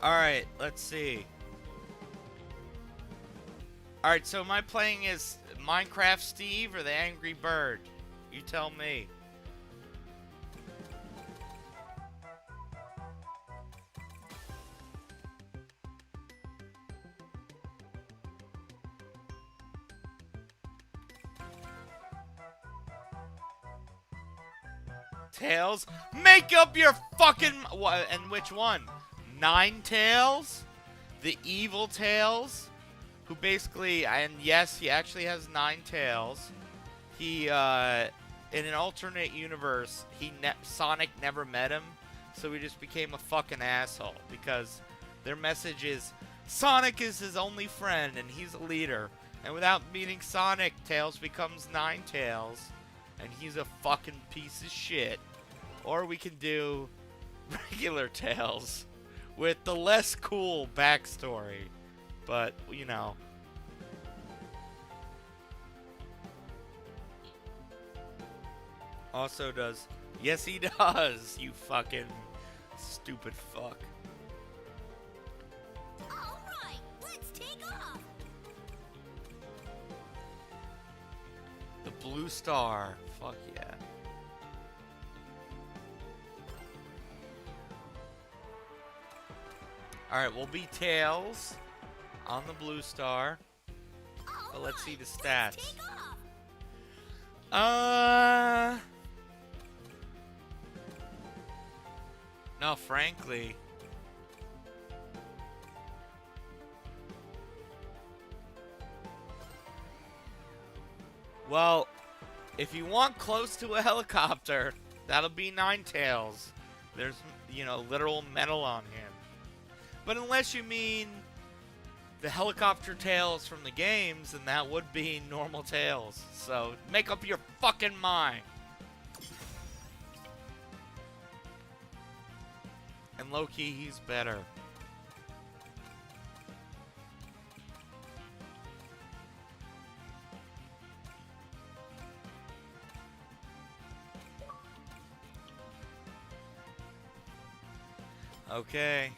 Alright, let's see. Alright, so am I playing as Minecraft Steve or the Angry Bird? You tell me. Tails? Make up your fucking... What? And which one? Ninetales? The evil Tails? Who basically... And yes, he actually has 9 tails. He, in an alternate universe, Sonic never met him. So he just became a fucking asshole. Because their message is, Sonic is his only friend and he's a leader. And without meeting Sonic, Tails becomes Ninetales. And he's a fucking piece of shit. Or we can do regular Tails with the less cool backstory. But, you know. Also does. Yes, he does, you fucking stupid fuck. Alright, let's take off. The blue star. Fuck yeah. Alright, we'll be Tails on the blue star. But let's see the stats. No, frankly. Well, if you want close to a helicopter, that'll be Ninetales. There's, you know, literal metal on him. But unless you mean the helicopter Tails from the games, then that would be normal Tails. So, make up your fucking mind. And low-key, he's better. Okay.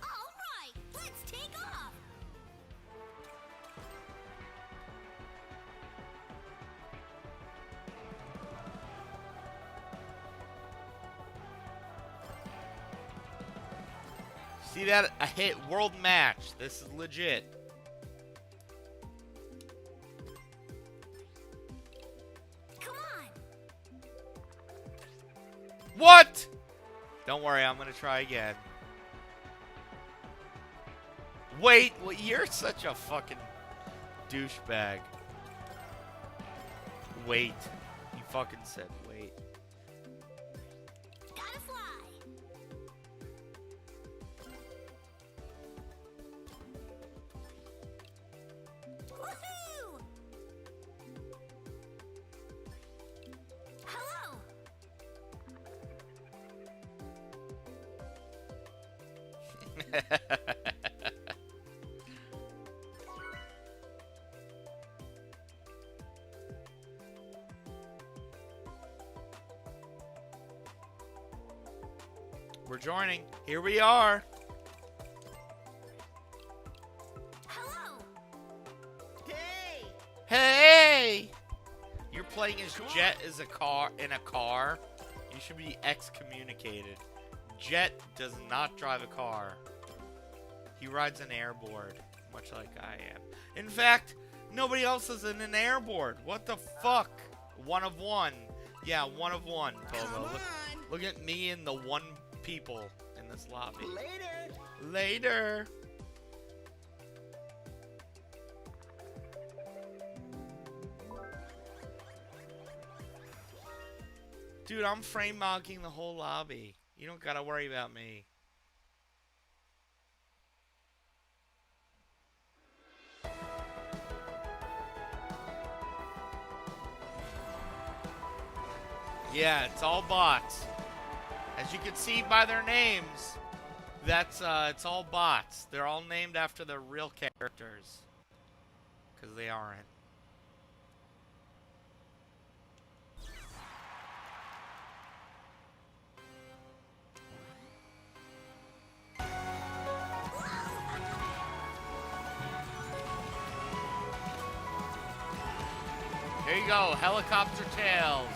Alright, let's take off. See that? I hit world match. This is legit. Come on. What? Don't worry, I'm gonna try again. Wait, well, you're such a fucking douchebag. Wait. You fucking said wait. Gotta We're joining. Here we are. Hello. Hey! You're playing as Jet as a car in a car. You should be excommunicated. Jet does not drive a car. He rides an airboard, much like I am. In fact, nobody else is in an airboard. What the fuck? One of one. Yeah, one of one, Bobo. Look at me and the one people in this lobby. Later. Dude, I'm frame mogging the whole lobby. You don't gotta worry about me. Yeah, it's all bots. As you can see by their names, that's it's all bots. They're all named after their real characters. 'Cause they aren't. Here you go, helicopter tails.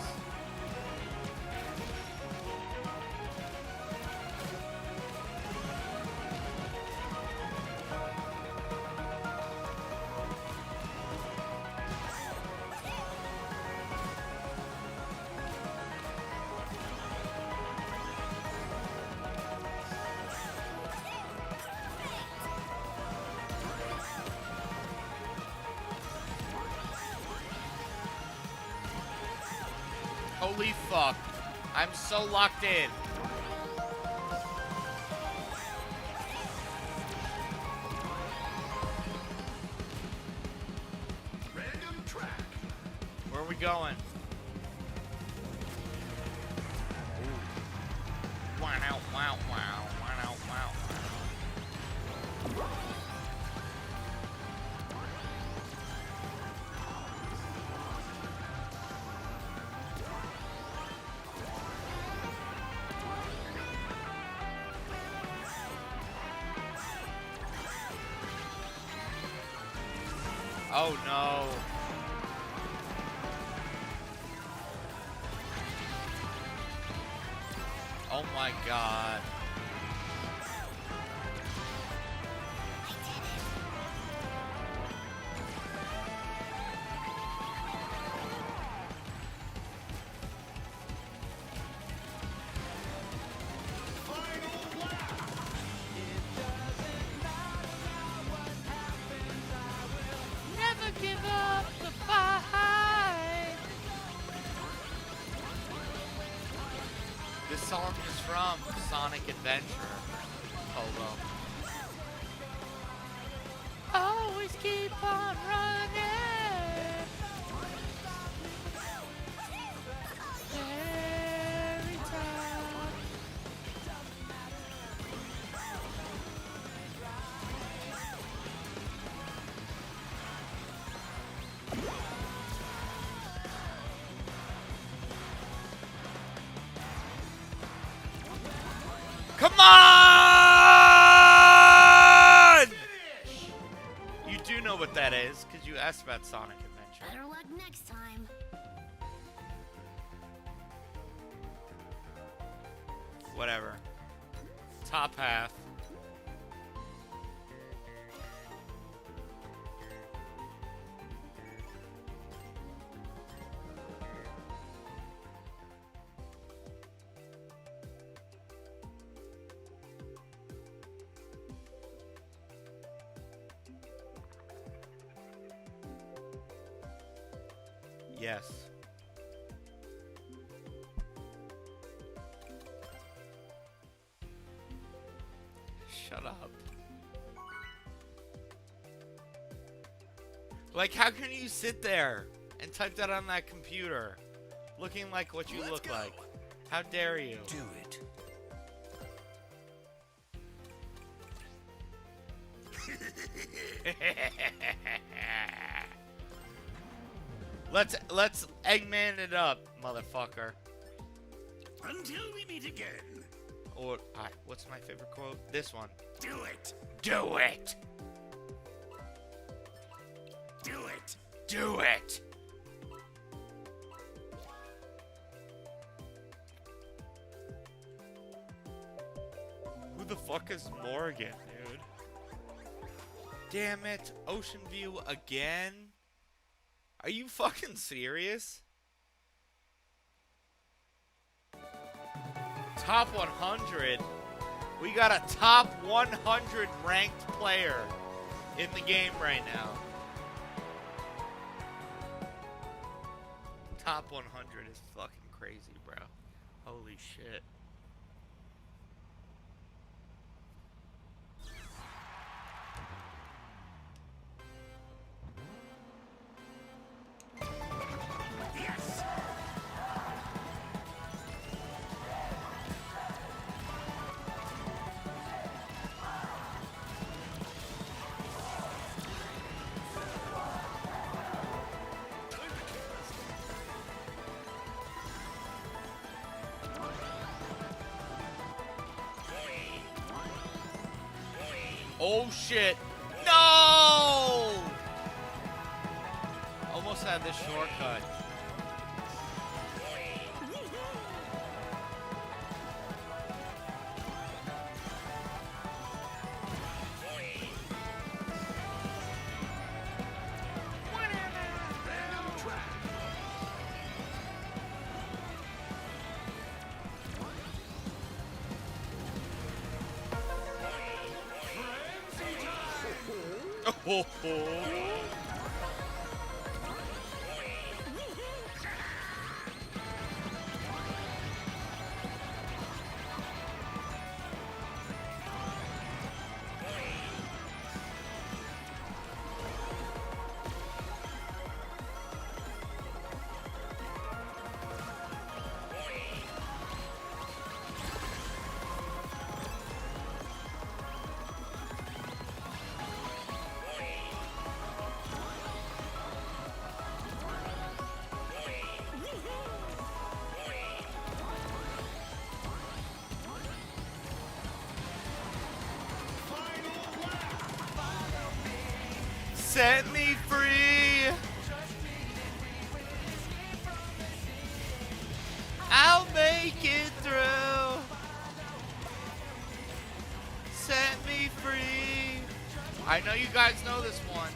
Holy fuck. I'm so locked in. Random track. Where are we going? Wow, wow, wow, wow, wow. Oh no. Oh my god. Never give up the fight. This song is from Sonic Adventure. Polo. Always keep on running. Every time. Come on! You do know what that is, because you asked about Sonic Adventure. Better luck next time. Whatever. Top half. Yes. Shut up. Like, how can you sit there and type that on that computer, looking like what you look like? How dare you? Do it. Let's Eggman it up, motherfucker. Until we meet again. Or what's my favorite quote? This one. Do it. Do it. Do it. Do it. Who the fuck is Morgan, dude? Damn it. Ocean View again? Are you fucking serious? Top 100? We got a top 100 ranked player in the game right now. Top 100 is fucking crazy, bro. Holy shit. Yes. Oh shit. No! Almost had this shortcut. Oh, oh. Set me free. I'll make it through. Set me free. I know you guys know this one.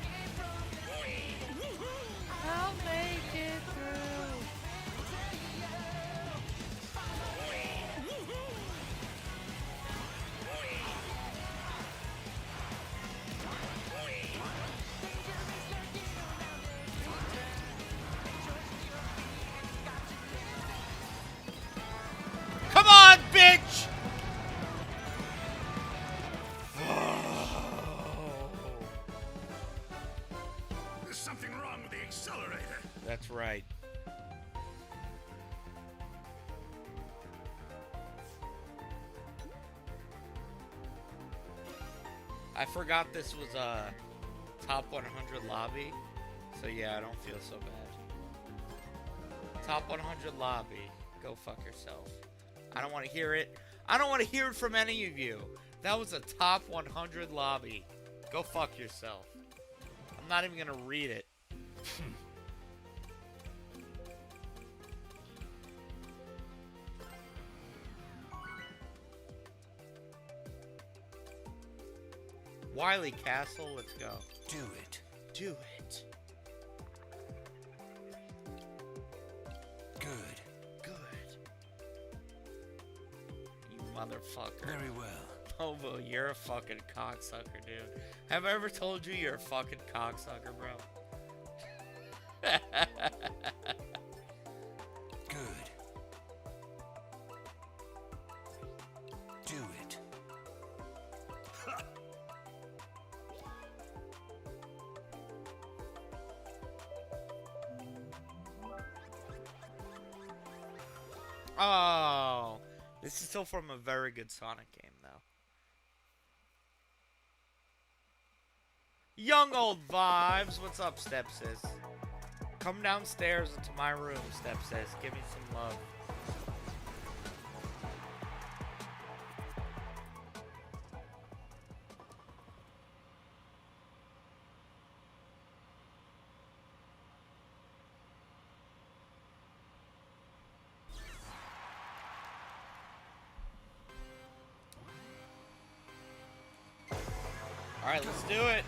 I'll make it through. Come on, bitch! There's something wrong with the accelerator. That's right. I forgot this was a top 100 lobby, so yeah, I don't feel so bad. Top 100 lobby. Go fuck yourself. I don't want to hear it. I don't want to hear it from any of you. That was a top 100 lobby. Go fuck yourself. I'm not even going to read it. Wiley Castle, let's go. Do it. Do it. Good. Good. You motherfucker. Very well. Hobo, you're a fucking cocksucker, dude. Have I ever told you you're a fucking cocksucker, bro? Good. Do it. Oh, this is still from a very good Sonic game, though. Young old vibes. What's up, stepsis? Come downstairs to my room, Step says. Give me some love. Alright, let's do it.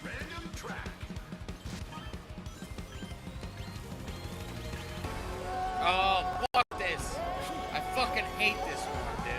Random track. Oh, fuck this. I fucking hate this one, dude.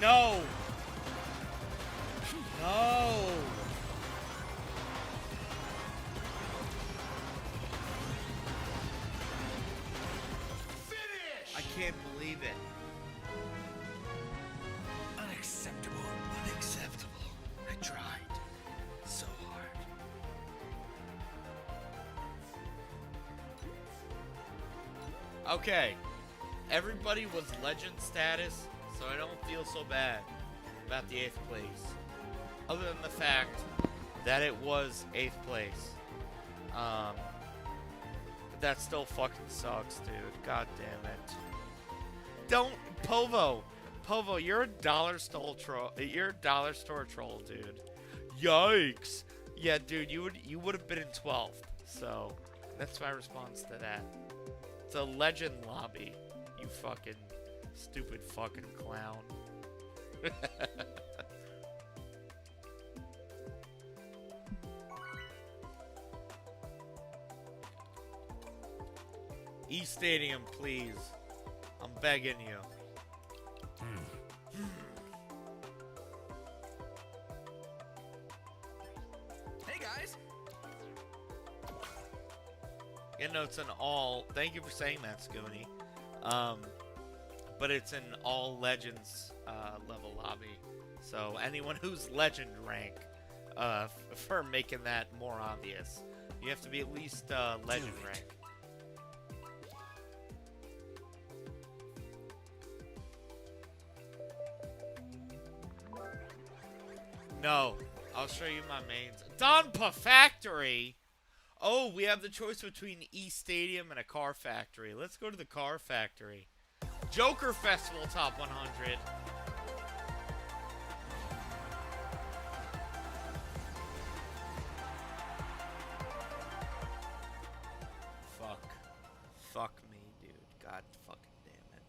No! No! Finish! I can't believe it. Unacceptable. Unacceptable. I tried so hard. Okay. Everybody was legend status, so I don't feel so bad about the 8th place. Other than the fact that it was 8th place. But that still fucking sucks, dude. God damn it. Don't Povo. Povo, you're a dollar store troll. You're a dollar store troll, dude. Yikes. Yeah, dude, you would have been in 12th. So that's my response to that. It's a legend lobby. You fucking stupid fucking clown. E-Stadium, please. I'm begging you. Hey guys. You know, it's an all... Thank you for saying that, Scoony. But it's an all legends level lobby. So anyone who's legend rank, for making that more obvious, you have to be at least legend rank. No, I'll show you my mains. Donpa Factory! Oh, we have the choice between E-Stadium and a car factory. Let's go to the car factory. Joker Festival Top 100. Fuck. Fuck me, dude. God fucking damn it.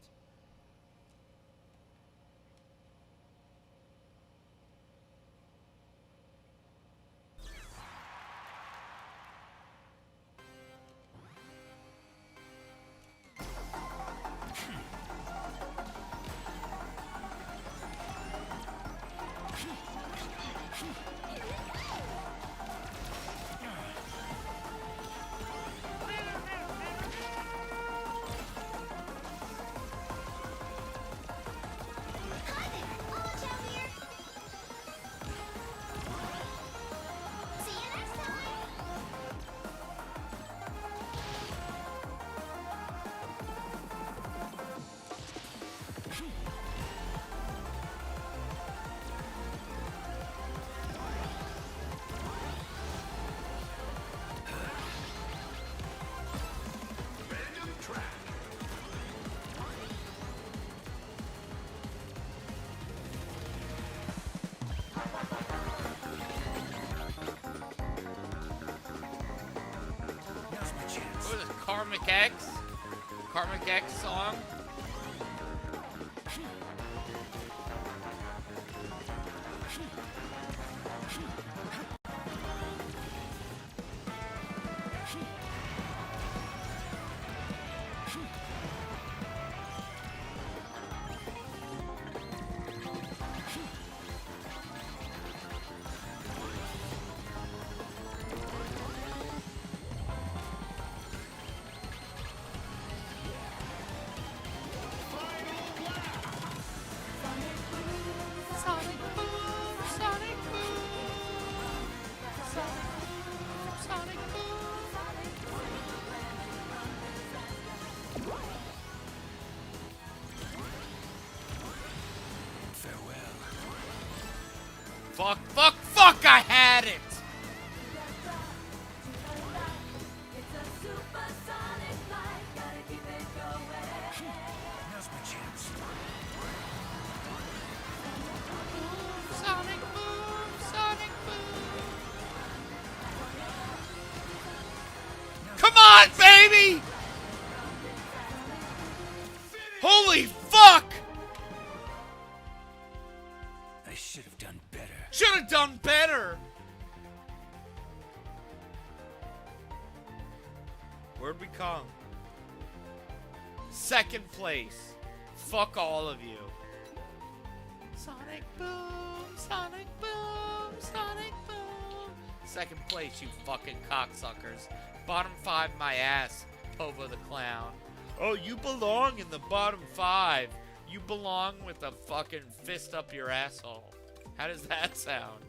Karmic X? Karmic X song? Sonic boom, Sonic boom. Sonic Farewell. Fuck, fuck, fuck, I had it! Now's my chance. Sonic boom, Sonic boom. Come on, baby! Holy fuck! I should have done better. Should have done better! Where'd we come? Second place. Fuck all of you. Sonic boom, Sonic boom, Sonic boom. Second place, you fucking cocksuckers. Bottom 5, my ass, Povo the Clown. Oh, you belong in the bottom 5. You belong with a fucking fist up your asshole. How does that sound?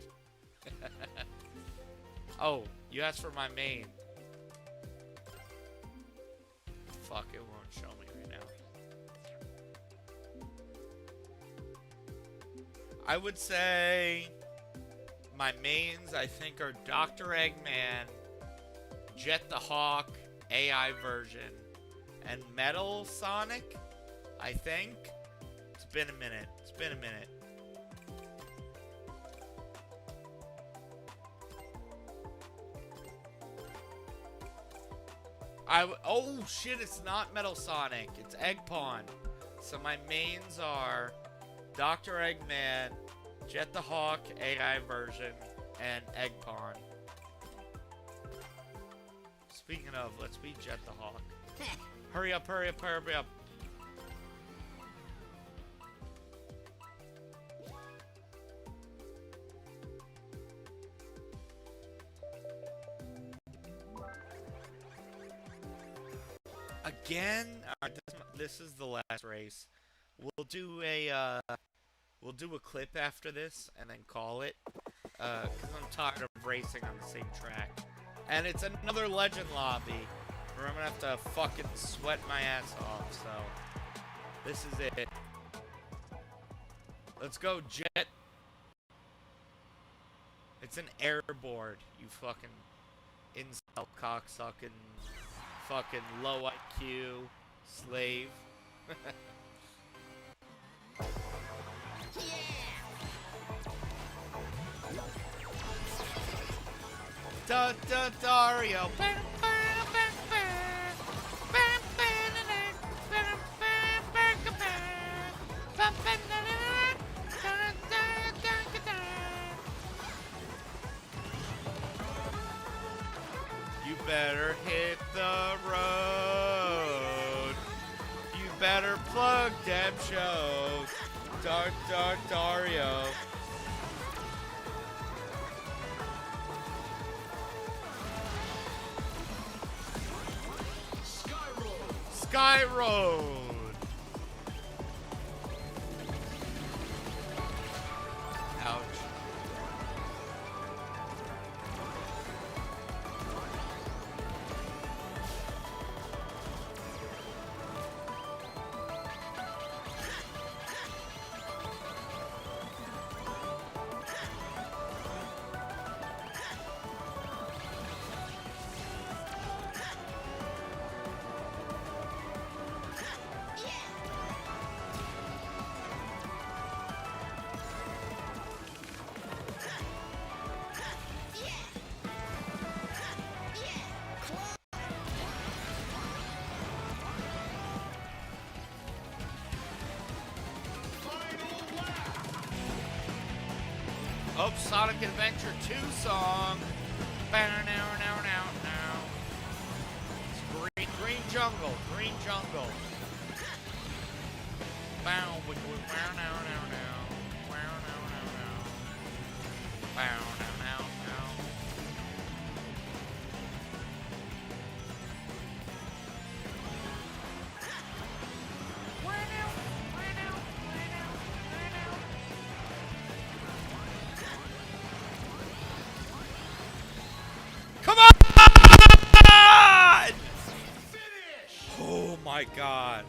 Oh, you asked for my main. Fuck, it won't show me right now. I would say my mains, I think, are Dr. Eggman, Jet the Hawk, AI version, and Metal Sonic, I think. It's been a minute. It's been a minute. Oh shit, it's not Metal Sonic. It's Egg Pawn. So my mains are Dr. Eggman, Jet the Hawk, AI version, and Egg Pawn. Speaking of, let's be Jet the Hawk. Hurry up, hurry up, hurry up. Again? Alright, this is the last race. We'll do a clip after this and then call it. Because I'm tired of racing on the same track. And it's another legend lobby where I'm gonna have to fucking sweat my ass off, so this is it. Let's go, Jet. It's an airboard, you fucking incel cocksucking fucking low IQ slave. DarDarDario. You better hit the road. You better plug them shows. DarDarDario. Sky Road. Ouch. Oh, Sonic Adventure 2 song. Now. It's green jungle. Green jungle. Bow, now. Come on! Oh my god.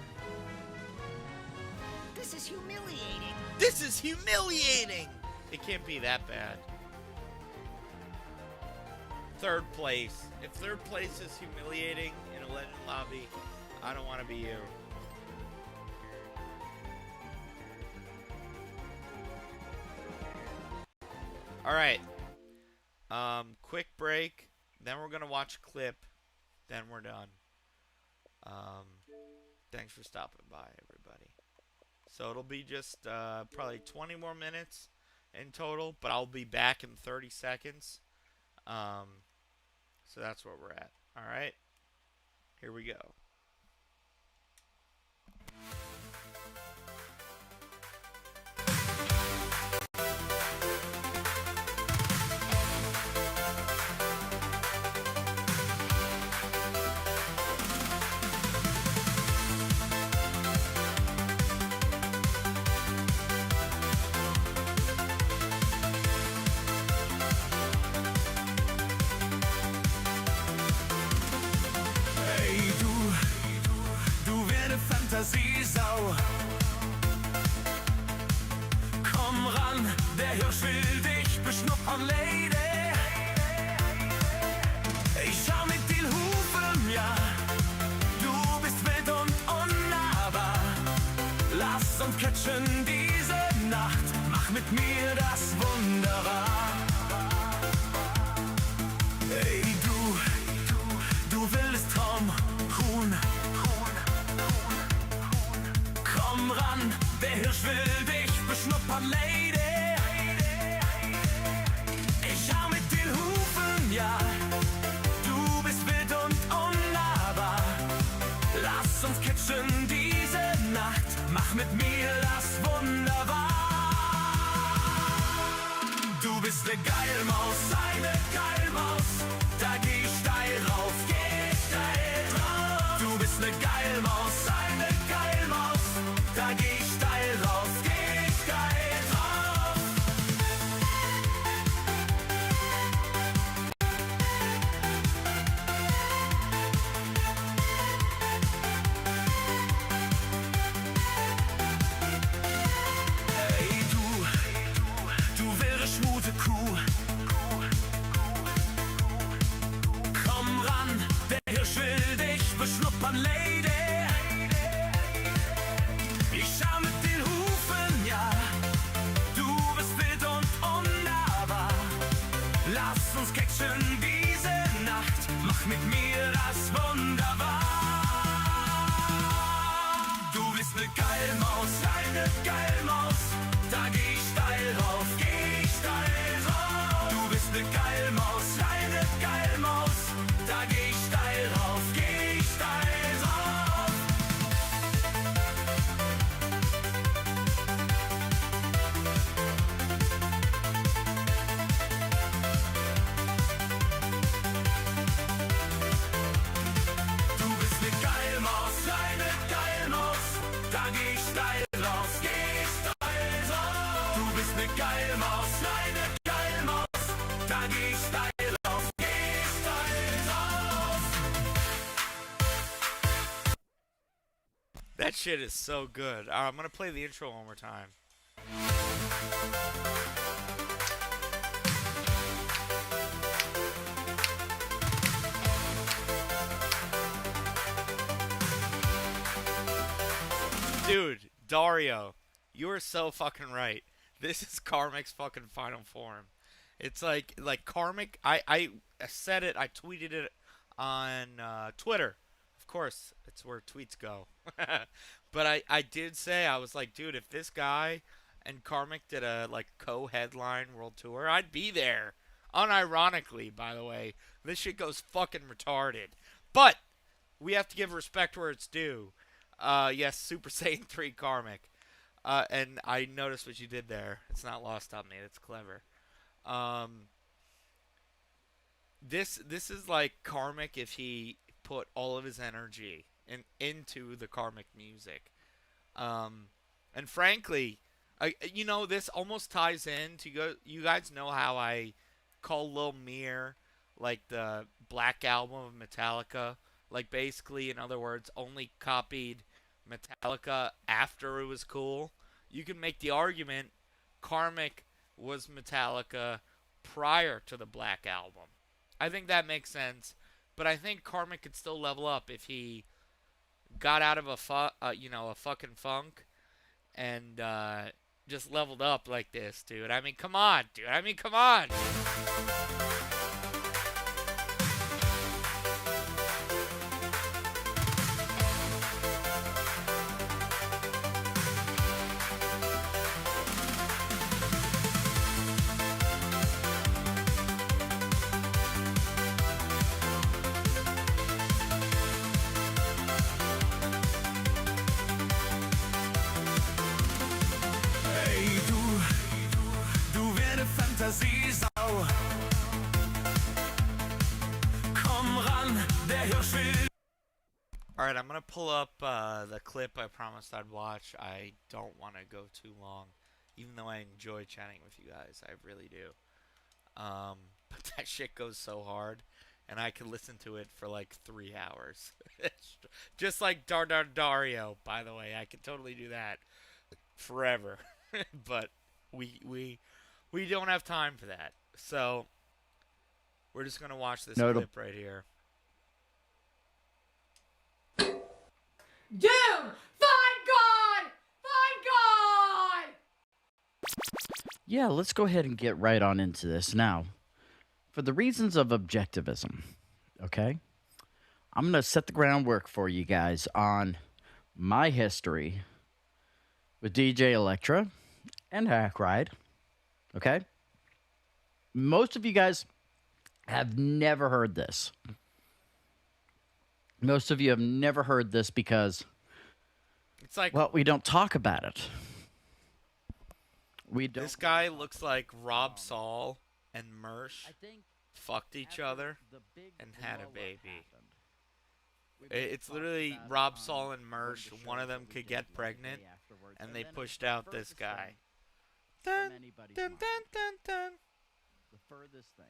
This is humiliating. This is humiliating! It can't be that bad. Third place. If third place is humiliating in a legend lobby, I don't want to be you. Alright. Quick break. Then we're gonna watch a clip. Then we're done. Thanks for stopping by, everybody. So it'll be just probably 20 more minutes in total, but I'll be back in 30 seconds. So that's where we're at. Alright? Here we go. Hey du werde Fantasiesau. Komm ran, der Hirsch will dich beschnuppern, Lady. Ich schau mit den Hufen, ja. Du bist wild und unnahbar. Lass uns catchen diese Nacht. Mach mit mir das wunderbar. Hey du wildes Traumhuhn. Komm ran, der Hirsch will dich beschnuppern, Lady. Ich schau mit den Hufen, ja. Du bist wild und unnahbar. Lass uns catchen diese Nacht. Mach mit mir das wunderbar. Du bist ne Geilmaus, eine Geilmaus. Da geh ich steil rauf, geh ich steil drauf. Du bist ne Geilmaus, eine Geilmaus. Da geh ich steil rauf, geh ich steil drauf. Hey du wilde schmute Kuh. Komm ran, der Hirsch will dich beschnuppern, Lady. Ich schau mit den Hufen, ja. Du bist wild und unnahbar. Lass uns catchen diese Nacht. Mach mit mir das wunderbar. Du bist ne Geilmaus, eine Geilmaus. Da geh ich steil rauf, geh ich steil drauf. Du bist ne Geilmaus, eine Geilmaus. Da geh ich steil rauf, geh ich steil drauf. Du bist ne Geilmaus, eine Geilmaus. Da geh ich steil rauf, geh ich steil drauf. Du bist ne Geilmaus, eine Geilmaus. Da geh ich steil rauf, geh ich steil drauf. That shit is so good. I'm gonna play the intro one more time. Dude, Dario, you are so fucking right. This is Karmic's fucking final form. It's like Karmic. I said it. I tweeted it on Twitter. Of course, it's where tweets go. But I did say, I was like, dude, if this guy and Karmic did a like co-headline world tour, I'd be there. Unironically, by the way, this shit goes fucking retarded. But we have to give respect where it's due. Yes, Super Saiyan 3 Karmic. And I noticed what you did there. It's not lost on me. That's clever. This is like Karmic if he put all of his energy into the Karmic music. And frankly, this almost ties in to you guys know how I call Lil Mir like the Black Album of Metallica. Like basically, in other words, only copied Metallica after it was cool. You can make the argument Karmic was Metallica prior to the Black Album. I think that makes sense, but I think Karmic could still level up if he got out of a fucking funk and just leveled up like this, dude. I mean, come on, dude. I mean, come on. Hey du werde Fantasiesau. Komm ran, der Hirsch will. Alright, I'm going to pull up the clip I promised I'd watch. I don't want to go too long, even though I enjoy chatting with you guys. I really do. But that shit goes so hard, and I could listen to it for like 3 hours. Just like DarDarDario, by the way. I could totally do that forever. But we don't have time for that. So we're just going to watch this clip right here. Dude! Find God! Find God! Yeah, let's go ahead and get right on into this now. For the reasons of objectivism, okay? I'm going to set the groundwork for you guys on my history with DJ Electra and Hack Ride, okay? Most of you guys have never heard this. Most of you have never heard this because, It's like, well, we don't talk about it. We don't. this guy looks like Rob Saul and Mersh I think fucked each other the big and had a blow-up baby. happened. We both It's talked literally about it Rob on Saul and one of Mersh. the One of shows them that we could did get the pregnant, day afterwards. and And they then it pushed was the out this furthest guy. thing Dun, from anybody's dun, mind. dun, dun, dun. The furthest thing.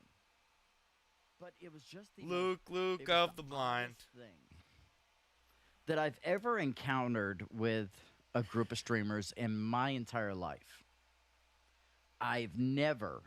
But it was just the Luke it was of the blind. oddest thing that I've ever encountered with a group of streamers in my entire life. I've never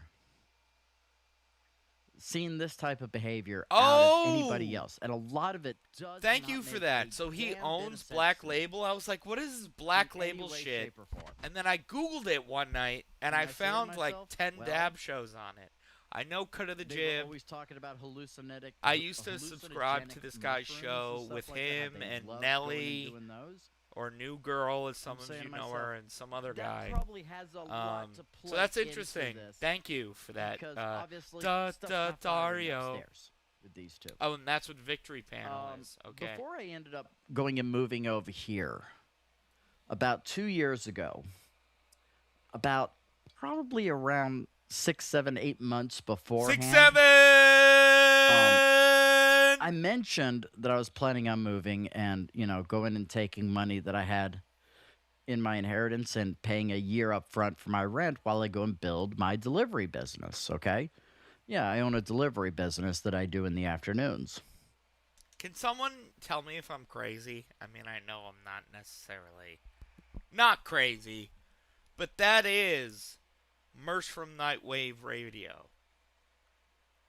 seen this type of behavior out of anybody Oh! else, and a lot of it does. Thank not you for make that. a So he damn bit owns of Black sense to me Label. I was like, what is this Black in any Label way, shit? shape, or form. And then I Googled it one night, and And I I said to found like myself, 10 well, dab shows on it. I know Cut of the They were Jib. always talking about hallucinatic. I used to subscribe to this guy's mushrooms show and stuff with like that. him They and loved going Nelly, doing those. or New Girl, as some I'm of saying you to know her, myself, and some other that guy. probably has a lot to play So that's into interesting. this, Thank you for that. because obviously da, stuff's da, not firing Dario. upstairs with these two. Oh, and that's what Victory Panel is. Okay. Before I ended up going and moving over here, about 2 years ago, about probably around 6, 7, 8 months beforehand, 6, 7. I mentioned that I was planning on moving and, going and taking money that I had in my inheritance and paying a year up front for my rent while I go and build my delivery business, okay? Yeah, I own a delivery business that I do in the afternoons. Can someone tell me if I'm crazy? I mean, I know I'm not necessarily not crazy, but that is Mersh from Nightwave Radio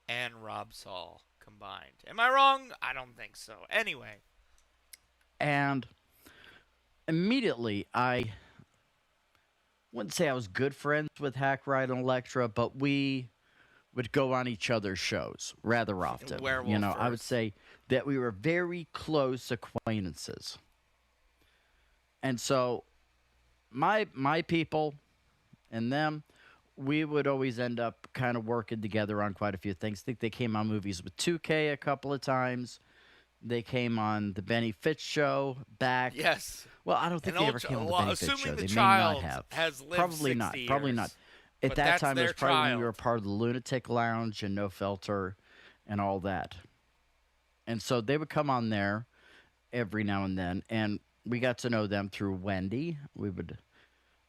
and Rob Saul combined. Am I wrong? I don't think so. Anyway. And immediately, I wouldn't say I was good friends with Hack Ride and Electra, but we would go on each other's shows rather often. Werewolf I would first. say that we were very close acquaintances. And so my people, and them, we would always end up kind of working together on quite a few things. I think they came on movies with 2K a couple of times. They came on the Benny Fitz show back. Yes. Well, I don't think they ever came on the Benny Fitz assuming show. the They may not child have. has lived Probably 60 not. years. Probably not. At But that that's time, it their was probably when we child. were part of the Lunatic Lounge and No Filter and all that. And so they would come on there every now and then, and we got to know them through Wendy.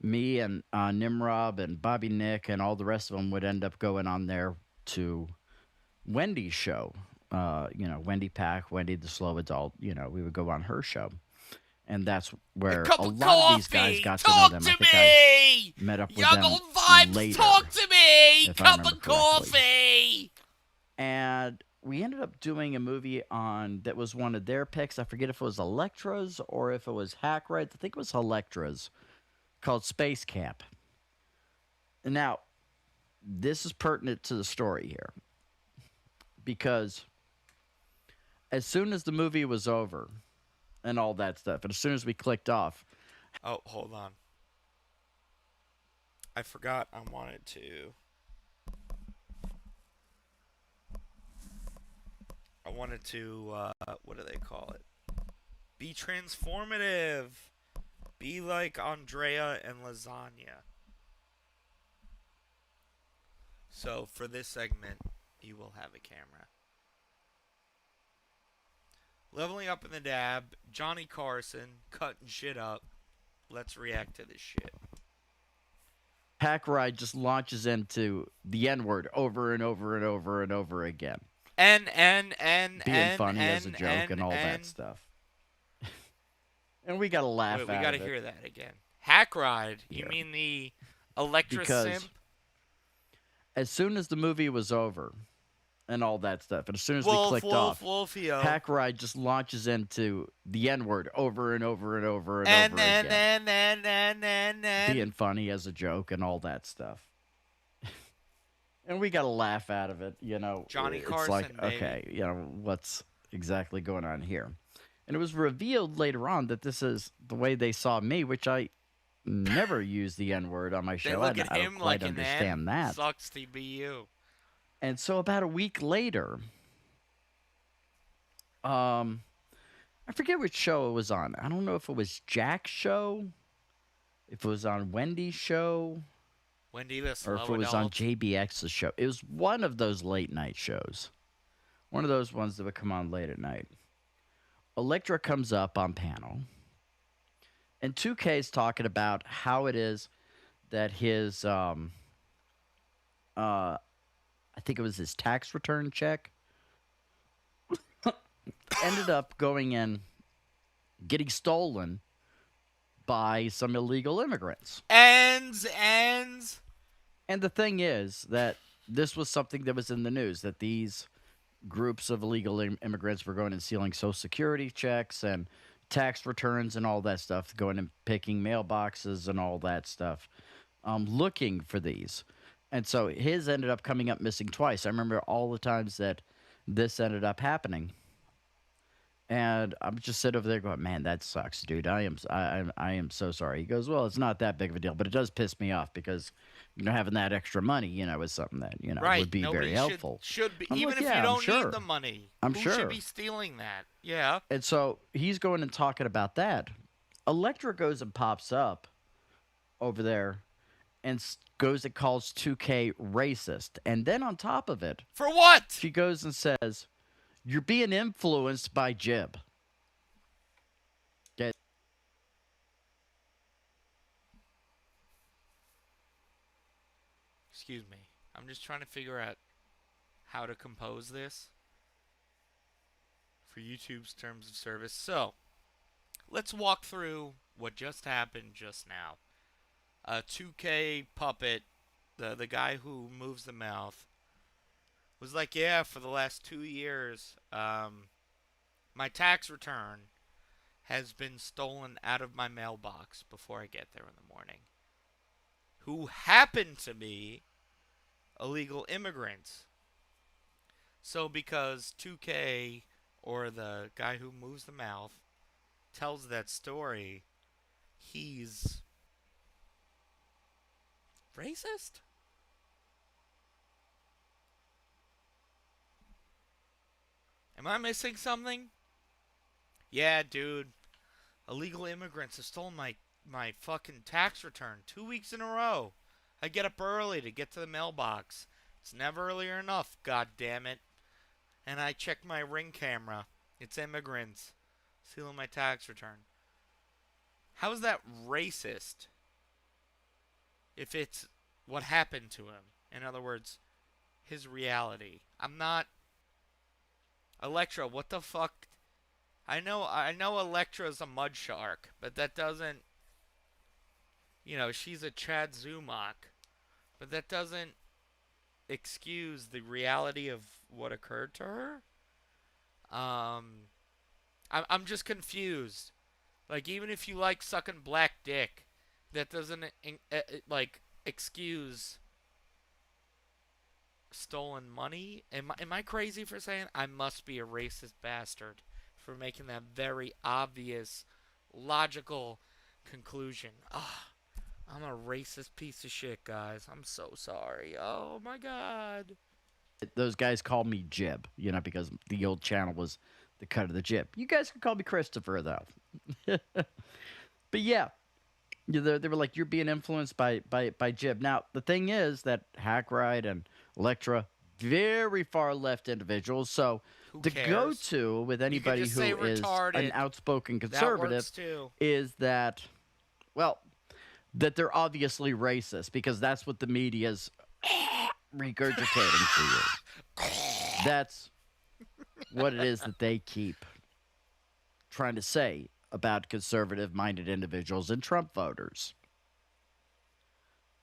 Me and Nimrob and Bobby Nick and all the rest of them would end up going on there to Wendy's show. Wendy Pack, Wendy the Slow Adult. We would go on her show, and that's where Cup a of lot of these guys coffee! got to know Talk them. to I think me! I met up with Young them old vibes, later, talk to me! if I Cup remember of correctly. coffee! And we ended up doing a movie that was one of their picks. I forget if it was Electra's or if it was Hack Right. I think it was Electra's, called Space Camp. Now, this is pertinent to the story here, because as soon as the movie was over and all that stuff, and as soon as we clicked off, Oh, hold on. I forgot I wanted to. What do they call it? Be transformative. Be like Andrea and Lasagna. So, for this segment, you will have a camera. Leveling up in the dab, Johnny Carson, cutting shit up. Let's react to this shit. Hack Ride just launches into the N-word over and over and over and over again. Being funny as a joke and all that stuff. And we got to laugh Wait, we at got to it. hear that again. Hack Ride? You Yeah. mean the Electra Because simp? as soon as the movie was over and all that stuff, and as soon as we clicked off, Wolfio. Hack Ride just launches into the N-word over and over and over and over again. Being funny as a joke and all that stuff. And we got to laugh out of it, Johnny it's Carson, like, baby. okay, what's exactly going on here? And it was revealed later on that this is the way they saw me, which I never use the N-word on my They show. look I at don't him quite like an understand that. Sucks to be you. And so about a week later, I forget which show it was on. I don't know if it was Jack's show, if it was on Wendy's show, Wendy the slow or if it was on adult. JBX's show. It was one of those late night shows. One of those ones that would come on late at night. Electra comes up on panel, and 2K is talking about how it is that his, I think it was his tax return check, ended up going in, getting stolen by some illegal immigrants. Ends. And the thing is that this was something that was in the news, that these groups of illegal immigrants were going and stealing Social Security checks and tax returns and all that stuff, going and picking mailboxes and all that stuff, looking for these. And so his ended up coming up missing twice. I remember all the times that this ended up happening. And I'm just sitting over there going, man, that sucks, dude. I am so sorry. He goes, well, it's not that big of a deal, but it does piss me off because, having that extra money, is something that, Right. would be Nobody very helpful. Should be, I'm even like, if yeah, you I'm don't sure. need the money. I'm Who sure. should be stealing that? Yeah. And so he's going and talking about that. Electra goes and pops up over there and goes and calls 2K racist. And then on top of it, For what? she goes and says, you're being influenced by Jib. Okay. Excuse me. I'm just trying to figure out how to compose this for YouTube's terms of service. So, let's walk through what just happened just now. 2K Puppet, the guy who moves the mouth, was like, yeah, for the last 2 years, my tax return has been stolen out of my mailbox before I get there in the morning. Who happen to be illegal immigrants. So because 2K, or the guy who moves the mouth, tells that story, he's Racist? Am I missing something? Yeah, dude. Illegal immigrants have stolen my fucking tax return 2 weeks in a row. I get up early to get to the mailbox. It's never earlier enough, god damn it. And I check my Ring camera. It's immigrants stealing my tax return. How is that racist if it's what happened to him? In other words, his reality. I'm not... Electra, what the fuck? I know Electra's a mud shark, but that doesn't... You know, she's a Chad Zumach. But that doesn't excuse the reality of what occurred to her. I'm just confused. Like, even if you like sucking black dick, that doesn't like excuse stolen money. Am I crazy for saying I must be a racist bastard for making that very obvious, logical conclusion? I'm a racist piece of shit, guys. I'm so sorry. Oh my god. Those guys called me Jib, you know, because the old channel was the cut of the Jib. You guys can call me Christopher, though. But yeah, they were like, you're being influenced by Jib. Now, the thing is that Hackride and Electra, very far left individuals. So Who the cares? go-to with anybody just who say is retarded. an outspoken That conservative works too. is that, well, that they're obviously racist because that's what the media's regurgitating to you. That's what it is that they keep trying to say about conservative-minded individuals and Trump voters,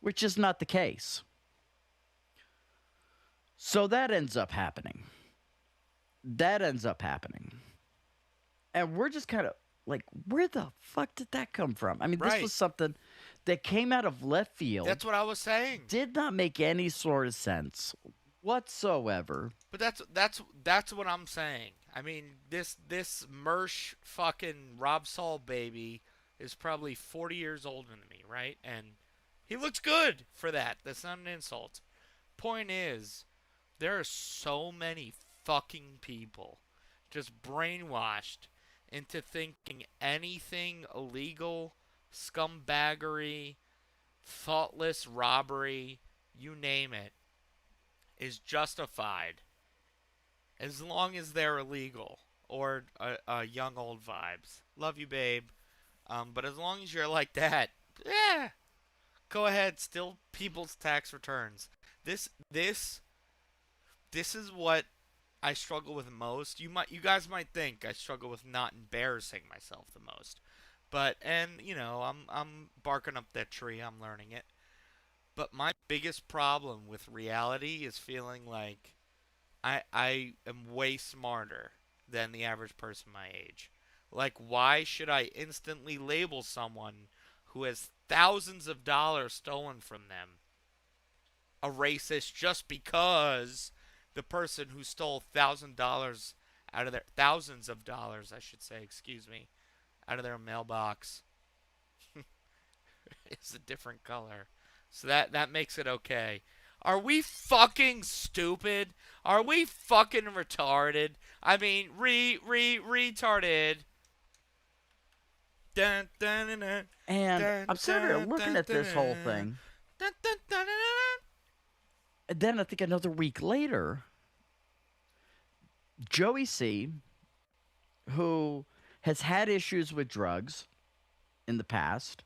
which is not the case. So that ends up happening. And we're just kind of like, where the fuck did that come from? I mean, this Right. was something that came out of left field. That's what I was saying. Did not make any sort of sense whatsoever. But that's what I'm saying. I mean, this Mersh fucking Rob Saul baby is probably 40 years older than me, right? And he looks good for that. That's not an insult. Point is, there are so many fucking people just brainwashed into thinking anything illegal, scumbaggery, thoughtless robbery, you name it, is justified as long as they're illegal or young old vibes. Love you, babe. But as long as you're like that, yeah, go ahead, steal people's tax returns. This is what I struggle with most. You guys might think I struggle with not embarrassing myself the most. But you know, I'm barking up that tree, I'm learning it. But my biggest problem with reality is feeling like I am way smarter than the average person my age. Like, why should I instantly label someone who has thousands of dollars stolen from them a racist just because the person who stole thousands of dollars, I should say, excuse me, out of their mailbox is a different color. So that makes it okay. Are we fucking stupid? Are we fucking retarded? I mean, retarded. Dun, dun, dun, dun, And dun, I'm sitting here dun, looking dun, at this whole dun. thing. Dun, dun, dun, dun, dun. And then I think another week later, Joey C., who has had issues with drugs in the past,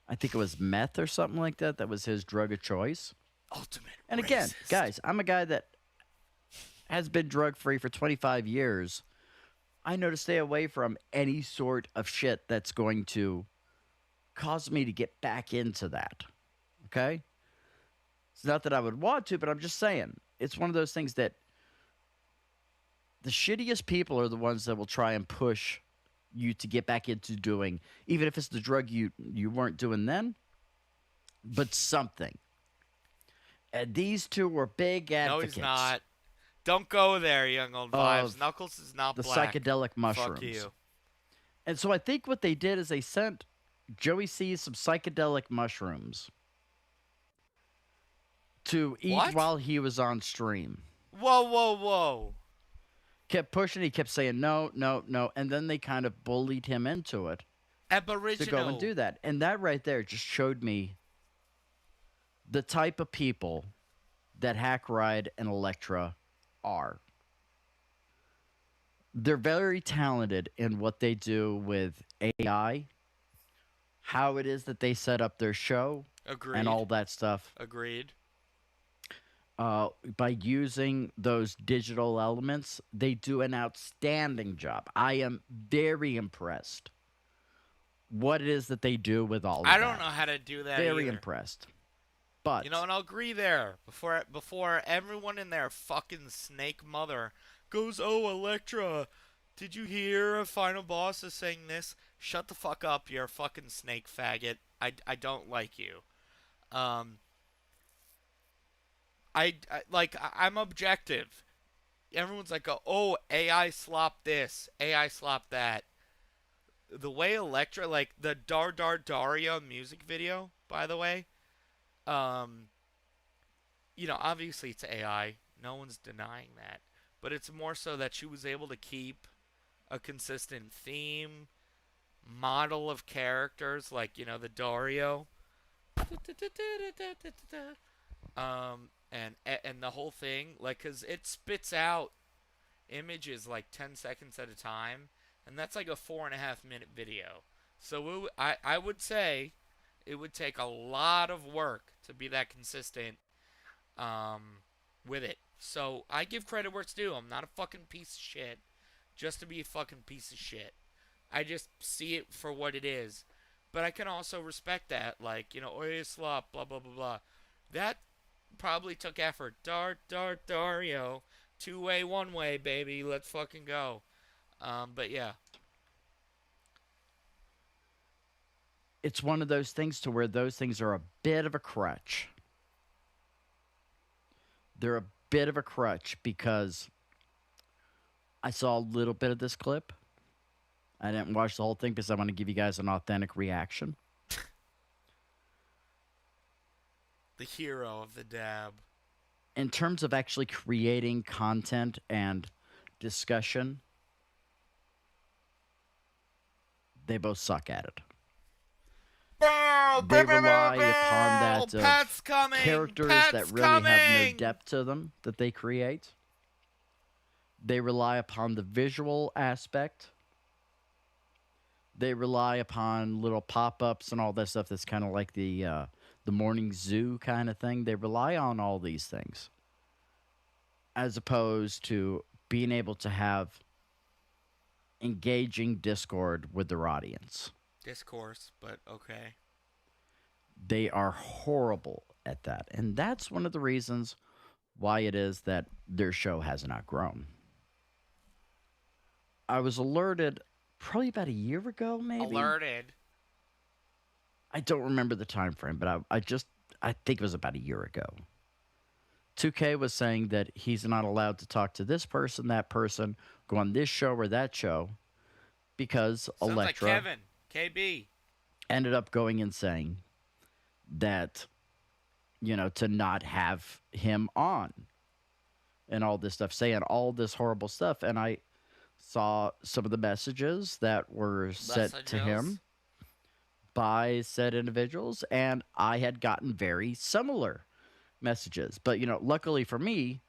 I think it was meth or something like that. That was his drug of choice. Ultimate And again, racist. guys, I'm a guy that has been drug-free for 25 years. I know to stay away from any sort of shit that's going to cause me to get back into that. Okay? It's not that I would want to, but I'm just saying. It's one of those things that the shittiest people are the ones that will try and push you to get back into doing, even if it's the drug you weren't doing then, but something. And these two were big No, advocates. he's not. Don't go there, young old vibes. Of Knuckles is not the black. psychedelic mushrooms. Fuck you. And so I think what they did is they sent Joey C some psychedelic mushrooms to eat What? while he was on stream. Whoa, whoa, whoa. Kept pushing. He kept saying no, no, no, and then they kind of bullied him into it Aboriginal. to go and do that. And that right there just showed me the type of people that Hack Ride and Electra are. They're very talented in what they do with AI, how it is that they set up their show, Agreed. and all that stuff. Agreed. By using those digital elements, they do an outstanding job. I am very impressed what it is that they do with all of that. I don't know how to do that Very either. impressed. But You know, and I'll agree there. Before everyone in their fucking snake mother goes, "Oh, Electra, did you hear a final boss is saying this?" Shut the fuck up, you're a fucking snake faggot. I don't like you. I'm objective. Everyone's like, "Oh, AI slop this, AI slop that." The way Electra, like the DarDarDario music video, by the way, you know, obviously it's AI. No one's denying that. But it's more so that she was able to keep a consistent theme, model of characters, like, you know, the Dario. And the whole thing, like, because it spits out images like 10 seconds at a time, and that's like a 4.5-minute video. So I would say it would take a lot of work to be that consistent with it. So I give credit where it's due. I'm not a fucking piece of shit just to be a fucking piece of shit. I just see it for what it is. But I can also respect that, like, you know, oh, slop, blah, blah, blah, blah. That probably took effort. Dario. 2-way, 1-way, baby. Let's fucking go. But yeah. it's one of those things to where those things are a bit of a crutch. They're a bit of a crutch because I saw a little bit of this clip. I didn't watch the whole thing because I want to give you guys an authentic reaction. The hero of the dab. In terms of actually creating content and discussion, they both suck at it. They rely upon that Pat's coming. characters Pat's that really coming. have no depth to them that they create. They rely upon the visual aspect. They rely upon little pop-ups and all that stuff that's kind of like the morning zoo kind of thing. They rely on all these things as opposed to being able to have engaging Discord with their audience. Discourse, but okay. They are horrible at that. And that's one of the reasons why it is that their show has not grown. I was alerted probably about a year ago, maybe. Alerted. I don't remember the time frame, but I think it was about a year ago. 2K was saying that he's not allowed to talk to this person, that person, go on this show or that show, because Sounds Electra like Kevin. KB. ended up going and saying that, you know, to not have him on and all this stuff, saying all this horrible stuff. And I saw some of the messages that were sent to him by said individuals, and I had gotten very similar messages. But, you know, luckily for me,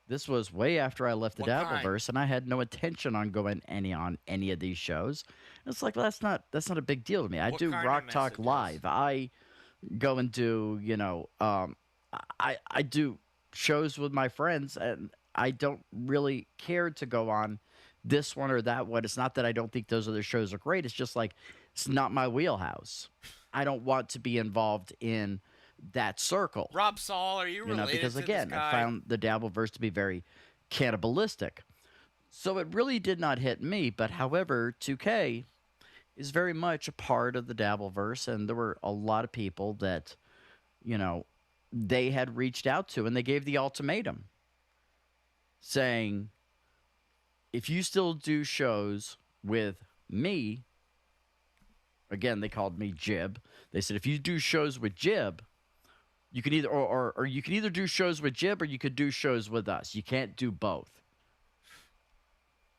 this was way after I left the What kind? Dabbleverse, and I had no intention on going on any of these shows. And it's like, well, that's not a big deal to me. I What do kind of Rock Talk messages? Live. I go and do, you know, I do shows with my friends, and I don't really care to go on this one or that one. It's not that I don't think those other shows are great. It's just like, it's not my wheelhouse. I don't want to be involved in that circle. Rob Saul, are you related Because to again, this guy? I found the Dabbleverse to be very cannibalistic. So it really did not hit me. But however, 2K is very much a part of the Dabbleverse, and there were a lot of people that, you know, they had reached out to, and they gave the ultimatum saying, if you still do shows with me, again, they called me Jib. They said, if you do shows with Jib, You can either or you can either do shows with Jib or you could do shows with us. You can't do both.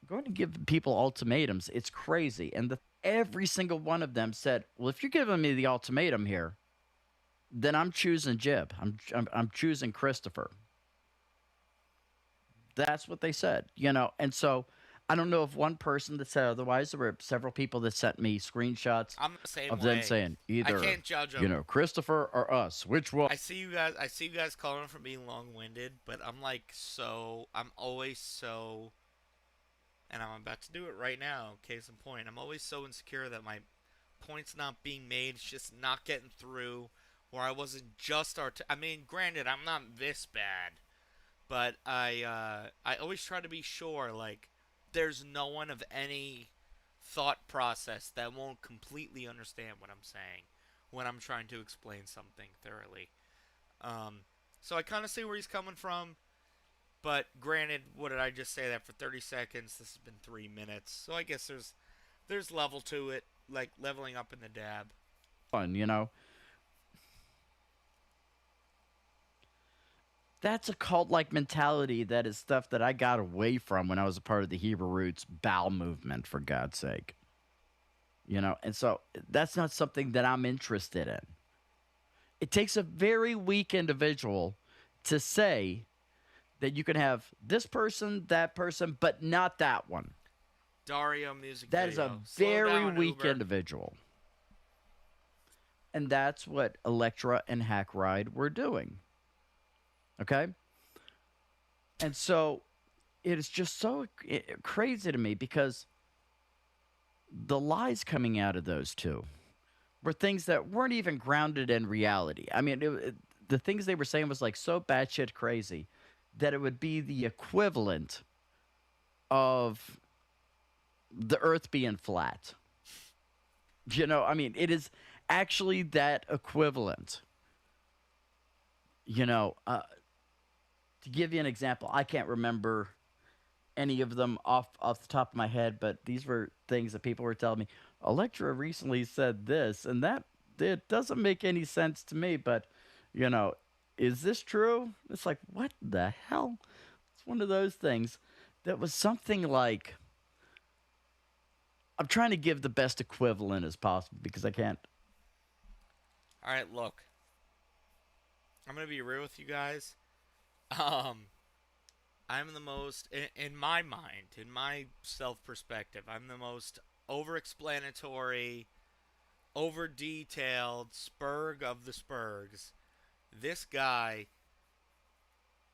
Going to give people ultimatums. It's crazy. And every single one of them said, "Well, if you're giving me the ultimatum here, then I'm choosing Jib. I'm choosing Christopher." That's what they said, you know. And so I don't know if one person that said otherwise. There were several people that sent me screenshots I'm the same of way. them saying either, I can't judge them. you know, Christopher or us. Which one? I see you guys calling for being long-winded, but I'm like I'm always so, and I'm about to do it right now. Case in point, I'm always so insecure that my point's not being made. It's just not getting through. Or I wasn't just I mean, granted, I'm not this bad, but I always try to be sure, like, there's no one of any thought process that won't completely understand what I'm saying when I'm trying to explain something thoroughly. So I kind of see where he's coming from, but granted, what did I just say that for 30 seconds? This has been 3 minutes, so I guess there's level to it, like leveling up in the dab. Fun, you know. That's a cult-like mentality that is stuff that I got away from when I was a part of the Hebrew Roots bowel movement, for God's sake. You know, and so that's not something that I'm interested in. It takes a very weak individual to say that you can have this person, that person, but not that one. Dario music That video. is a Slow very down, weak Uber. individual. And that's what Electra and Hack Ride were doing. Okay? And so it is just so crazy to me because the lies coming out of those two were things that weren't even grounded in reality. I mean, the things they were saying was like so batshit crazy that it would be the equivalent of the earth being flat. You know, I mean, it is actually that equivalent. You know, to give you an example, I can't remember any of them off the top of my head, but these were things that people were telling me. Electra recently said this, and that it doesn't make any sense to me, but, you know, is this true? It's like, what the hell? It's one of those things that was something like, I'm trying to give the best equivalent as possible because I can't. All right, look. I'm going to be real with you guys. I'm the most, in my mind, in my self-perspective, I'm the most over-explanatory, over-detailed Spurg of the Spurgs. This guy,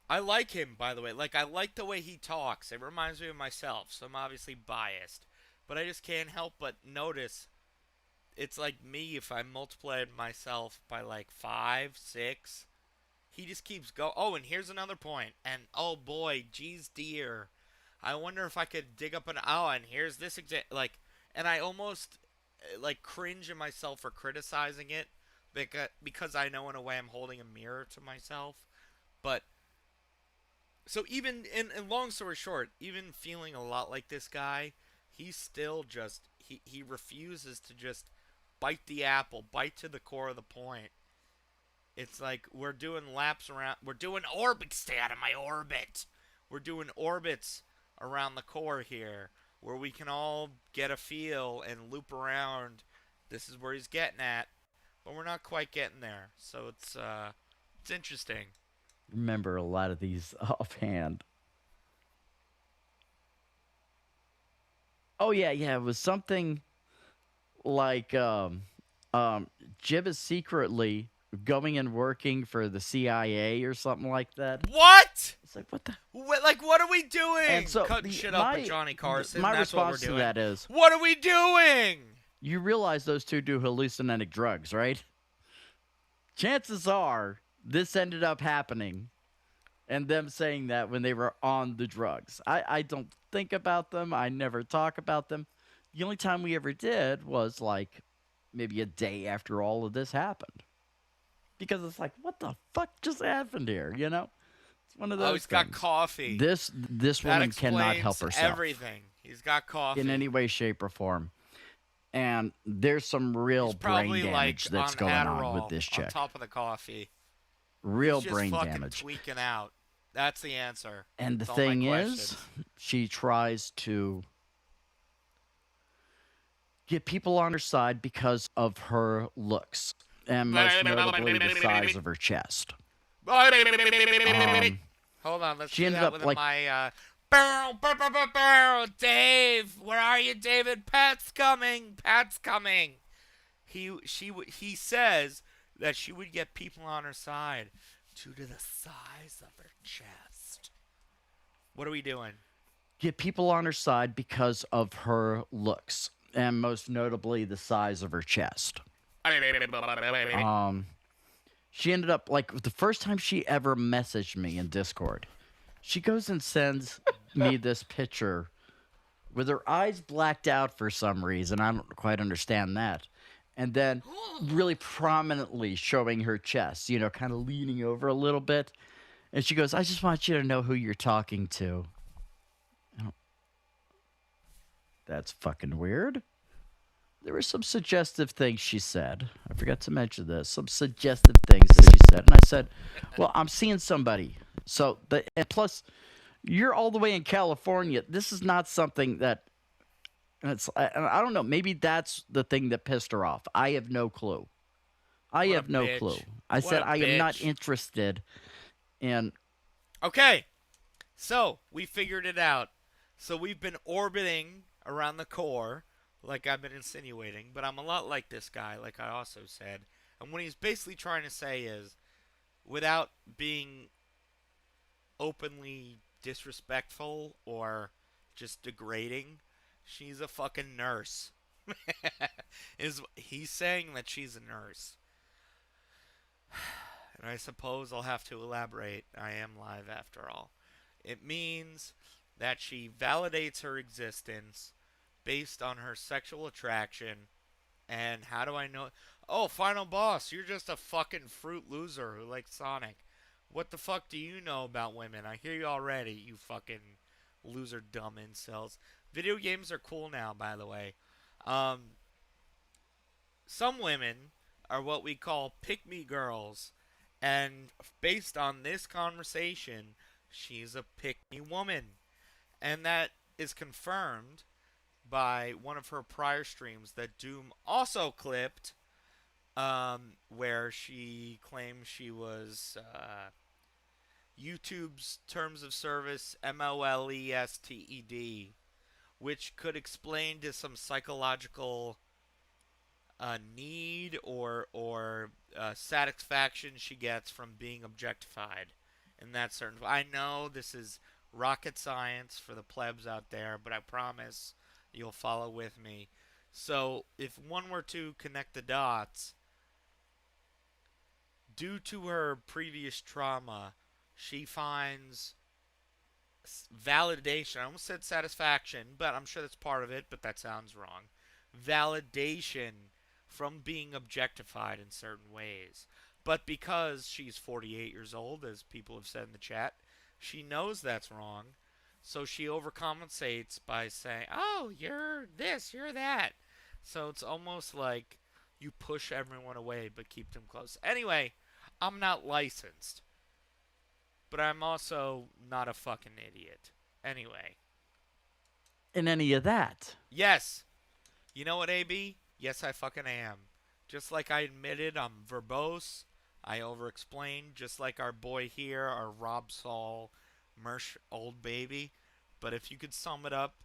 I like him, by the way. Like, I like the way he talks. It reminds me of myself, so I'm obviously biased. But I just can't help but notice, it's like me if I multiplied myself by like 5, 6. He just keeps going. Oh, and here's another point. And, oh, boy, geez, dear. I wonder if I could dig up an... Oh, and here's this example. Like, and I almost, like, cringe at myself for criticizing it. Because I know in a way I'm holding a mirror to myself. But, so even, in long story short, even feeling a lot like this guy, he's still just... He refuses to just bite the apple, bite to the core of the point. It's like we're doing laps around. We're doing orbits. Stay out of my orbit. We're doing orbits around the core here, where we can all get a feel and loop around. This is where he's getting at, but we're not quite getting there. So it's interesting. Remember a lot of these offhand. Oh yeah, it was something like Jib is secretly going and working for the CIA or something like that. What? It's like, what the? What are we doing? And so Cutting shit up with Johnny Carson. My That's what we're response to doing. that is, What are we doing? you realize those two do hallucinogenic drugs, right? Chances are this ended up happening and them saying that when they were on the drugs. I don't think about them. I never talk about them. The only time we ever did was like maybe a day after all of this happened. Because it's like, what the fuck just happened here, you know? It's one of those he's got things. coffee. This That woman cannot explains help herself everything. He's got coffee. in any way, shape, or form. And there's some real He's brain probably damage like that's on going Adderall on with this chick. on top of the coffee. Real He's just brain fucking damage. tweaking out. That's the answer. And the That's all my thing is, questions. she tries to get people on her side because of her looks, and most notably the size of her chest. Hold on, let's she do ended that up with like my Dave, where are you, David? Pat's coming. Pat's coming. He says that she would get people on her side due to the size of her chest. What are we doing? get people on her side because of her looks, and most notably the size of her chest. She ended up like the first time she ever messaged me in Discord, she goes and sends me this picture with her eyes blacked out for some reason. I don't quite understand that. And then really prominently showing her chest, you know, kind of leaning over a little bit. And she goes, I just want you to know who you're talking to. That's fucking weird. There were some suggestive things she said. I forgot to mention this. Some suggestive things that she said. And I said, well, I'm seeing somebody. So, and plus, you're all the way in California. This is not something that, I don't know. Maybe that's the thing that pissed her off. I have no clue. I have no clue. I said, I am not interested in. Okay. So, we figured it out. So, we've been orbiting around the core, like I've been insinuating, but I'm a lot like this guy, like I also said. And what he's basically trying to say is, without being openly disrespectful or just degrading, she's a fucking nurse. He's saying that she's a nurse. And I suppose I'll have to elaborate. I am live after all. It means that she validates her existence based on her sexual attraction. And how do I know? Oh, final boss, you're just a fucking fruit loser who likes Sonic. What the fuck do you know about women? I hear you already, you fucking loser dumb incels. Video games are cool now, by the way. Some women are what we call pick-me girls. And based on this conversation, she's a pick-me woman. And that is confirmed by one of her prior streams that Doom also clipped, where she claimed she was YouTube's terms of service MOLESTED, which could explain to some psychological need or satisfaction she gets from being objectified. And that's certain. I know this is rocket science for the plebs out there, but I promise you'll follow with me. So, if one were to connect the dots, due to her previous trauma, she finds validation. I almost said satisfaction, but I'm sure that's part of it, but that sounds wrong. Validation from being objectified in certain ways. But because she's 48 years old, as people have said in the chat, she knows that's wrong. So she overcompensates by saying, oh, you're this, you're that. So it's almost like you push everyone away but keep them close. Anyway, I'm not licensed. But I'm also not a fucking idiot. Anyway. In any of that. Yes. You know what, AB? Yes, I fucking am. Just like I admitted, I'm verbose. I over-explain, just like our boy here, our Rob Saul Mersh old baby. But if you could sum it up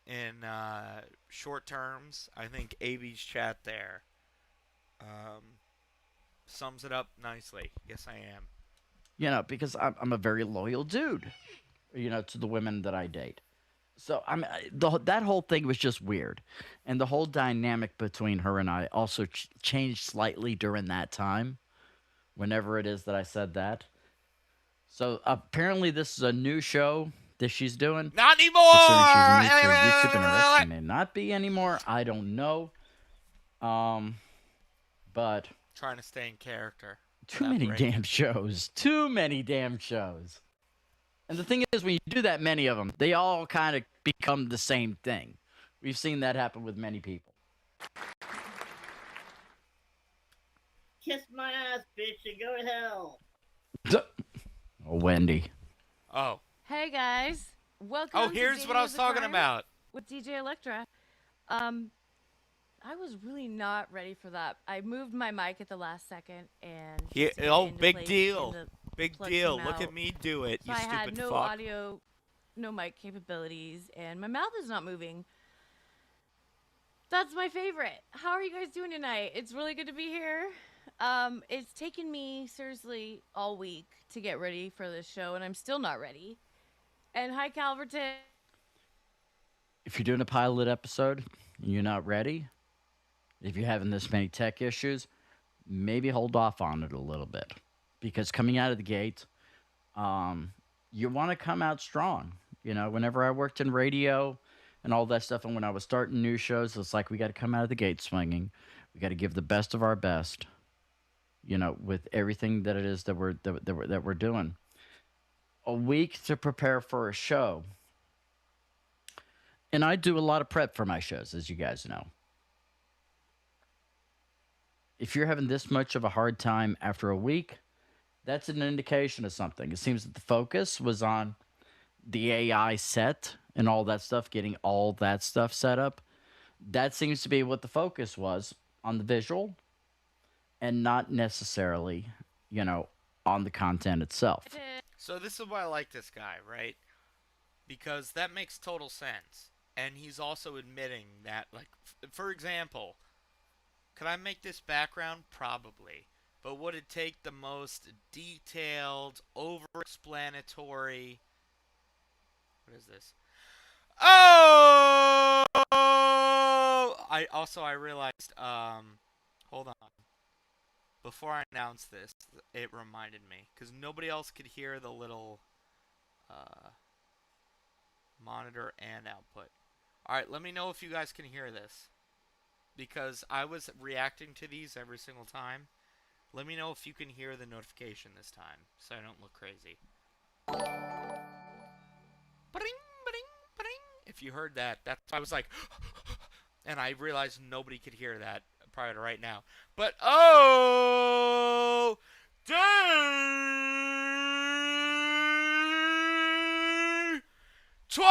in short terms, I think AB's chat there sums it up nicely. Yes, I am. You know, because I'm a very loyal dude, you know, to the women that I date. So that whole thing was just weird. And the whole dynamic between her and I also changed slightly during that time, whenever it is that I said that. So apparently this is a new show that she's doing. Not anymore! Considering she's new to YouTube and her rest, she may not be anymore. I don't know. But trying to stay in character. Too many damn shows. Too many damn shows. And the thing is, when you do that many of them, they all kind of become the same thing. We've seen that happen with many people. Kiss my ass, bitch, and go to hell. Oh, Wendy. Oh. Hey guys, welcome. Oh, to here's Dating what I with was the talking Choir about. with DJ Electra. I was really not ready for that. I moved my mic at the last second and Here, just to get oh, it into big place, deal. and the Big plug deal. came Look at out. me do it, So you I had stupid no fuck. audio, no mic capabilities, and my mouth is not moving. That's my favorite. How are you guys doing tonight? It's really good to be here. It's taken me seriously all week to get ready for this show, and I'm still not ready. And hi, Calverton. If you're doing a pilot episode and you're not ready, if you're having this many tech issues, maybe hold off on it a little bit. Because coming out of the gate, you want to come out strong. You know, whenever I worked in radio and all that stuff, and when I was starting new shows, it's like we got to come out of the gate swinging. We got to give the best of our best. You know, with everything that it is that we're doing. A week to prepare for a show, and I do a lot of prep for my shows, as you guys know. If you're having this much of a hard time after a week, that's an indication of something. It seems that the focus was on the AI set and all that stuff, getting all that stuff set up. That seems to be what the focus was on the visual and not necessarily, you know, on the content itself. So this is why I like this guy, right? Because that makes total sense. And he's also admitting that, like, for example, could I make this background? Probably. But would it take the most detailed, over-explanatory... What is this? Oh! I realized, hold on. Before I announce this, it reminded me. Because nobody else could hear the little, monitor and output. Alright, let me know if you guys can hear this. Because I was reacting to these every single time. Let me know if you can hear the notification this time, so I don't look crazy. Ba-ding, ba-ding, ba-ding. If you heard that, that's I was like, and I realized nobody could hear that prior to right now. But oh, day Twa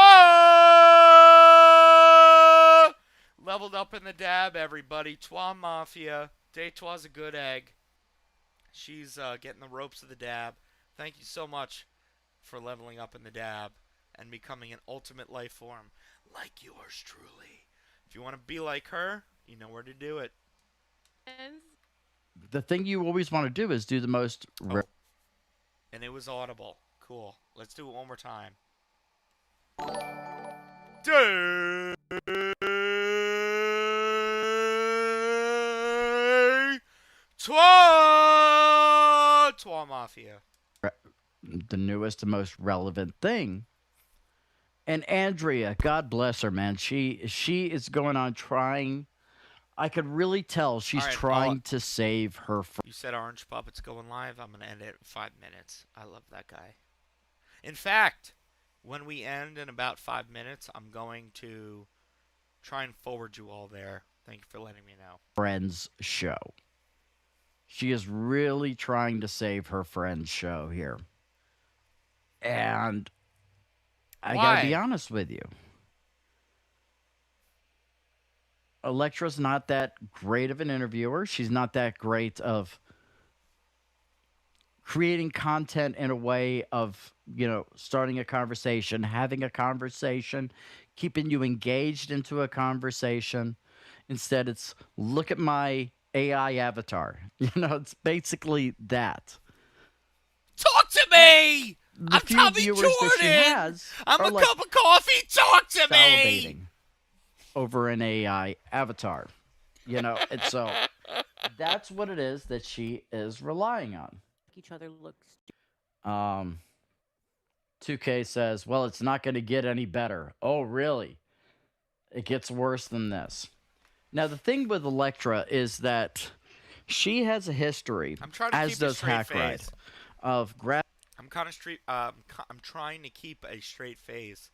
leveled up in the dab, everybody. Twa Mafia. Day Twa's a good egg. She's getting the ropes of the dab. Thank you so much for leveling up in the dab and becoming an ultimate life form like yours truly. If you want to be like her, you know where to do it. The thing you always want to do is do the most. And it was audible. Cool. Let's do it one more time. Day Twa Mafia. The newest and most relevant thing. And Andrea, God bless her, man. She is going on trying. I could really tell she's trying to save her. You said Orange Puppet's going live. I'm going to end it in 5 minutes. I love that guy. In fact, when we end in about 5 minutes, I'm going to try and forward you all there. Thank you for letting me know. Friend's show. She is really trying to save her friend's show here. And I gotta be honest with you. Electra's not that great of an interviewer. She's not that great of creating content in a way of, you know, starting a conversation, having a conversation, keeping you engaged into a conversation. Instead, it's look at my AI avatar. You know, it's basically that. Talk to me! The I'm few Tommy viewers Jordan! that she has I'm are a like cup of coffee! Talk to me! salivating over an AI avatar. You know, and so that's what it is that she is relying on. Each other looks. 2K says, well, it's not going to get any better. Oh, really? It gets worse than this. Now, the thing with Electra is that she has a history, I'm trying to as keep does a straight FAHK, right, face. of I'm kind of straight. I'm trying to keep a straight face,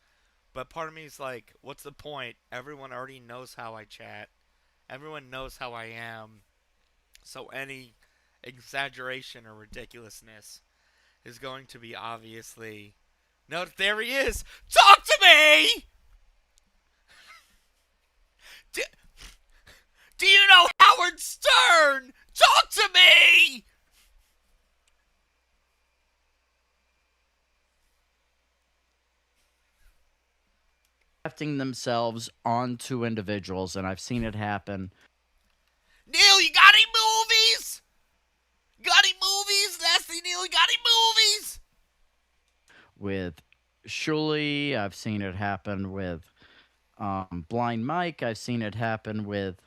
but part of me is like, what's the point? Everyone already knows how I chat. Everyone knows how I am. So any exaggeration or ridiculousness is going to be obviously... No, there he is! Talk to me! Do you know Howard Stern? Talk to me! Grafting themselves onto individuals, and I've seen it happen. Neil, you got any movies? Got any movies? Nasty Neil, you got any movies? With Shuli, I've seen it happen with Blind Mike. I've seen it happen with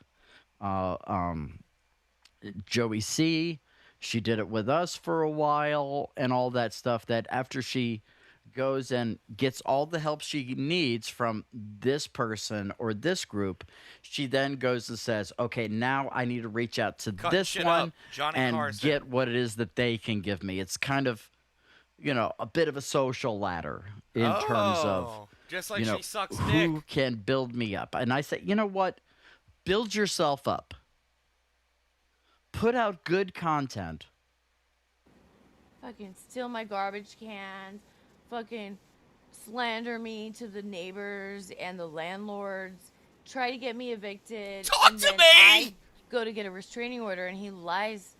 Joey C. She did it with us for a while and all that stuff, that after she goes and gets all the help she needs from this person or this group, she then goes and says, okay, now I need to reach out to this one and Carson. get what it is that they can give me. It's kind of, you know, a bit of a social ladder in terms of, just like you know, she sucks who dick. can build me up. And I say, you know what? Build yourself up. Put out good content. Fucking steal my garbage cans. Fucking slander me to the neighbors and the landlords. Try to get me evicted. Talk and to then me! I go to get a restraining order and he lies.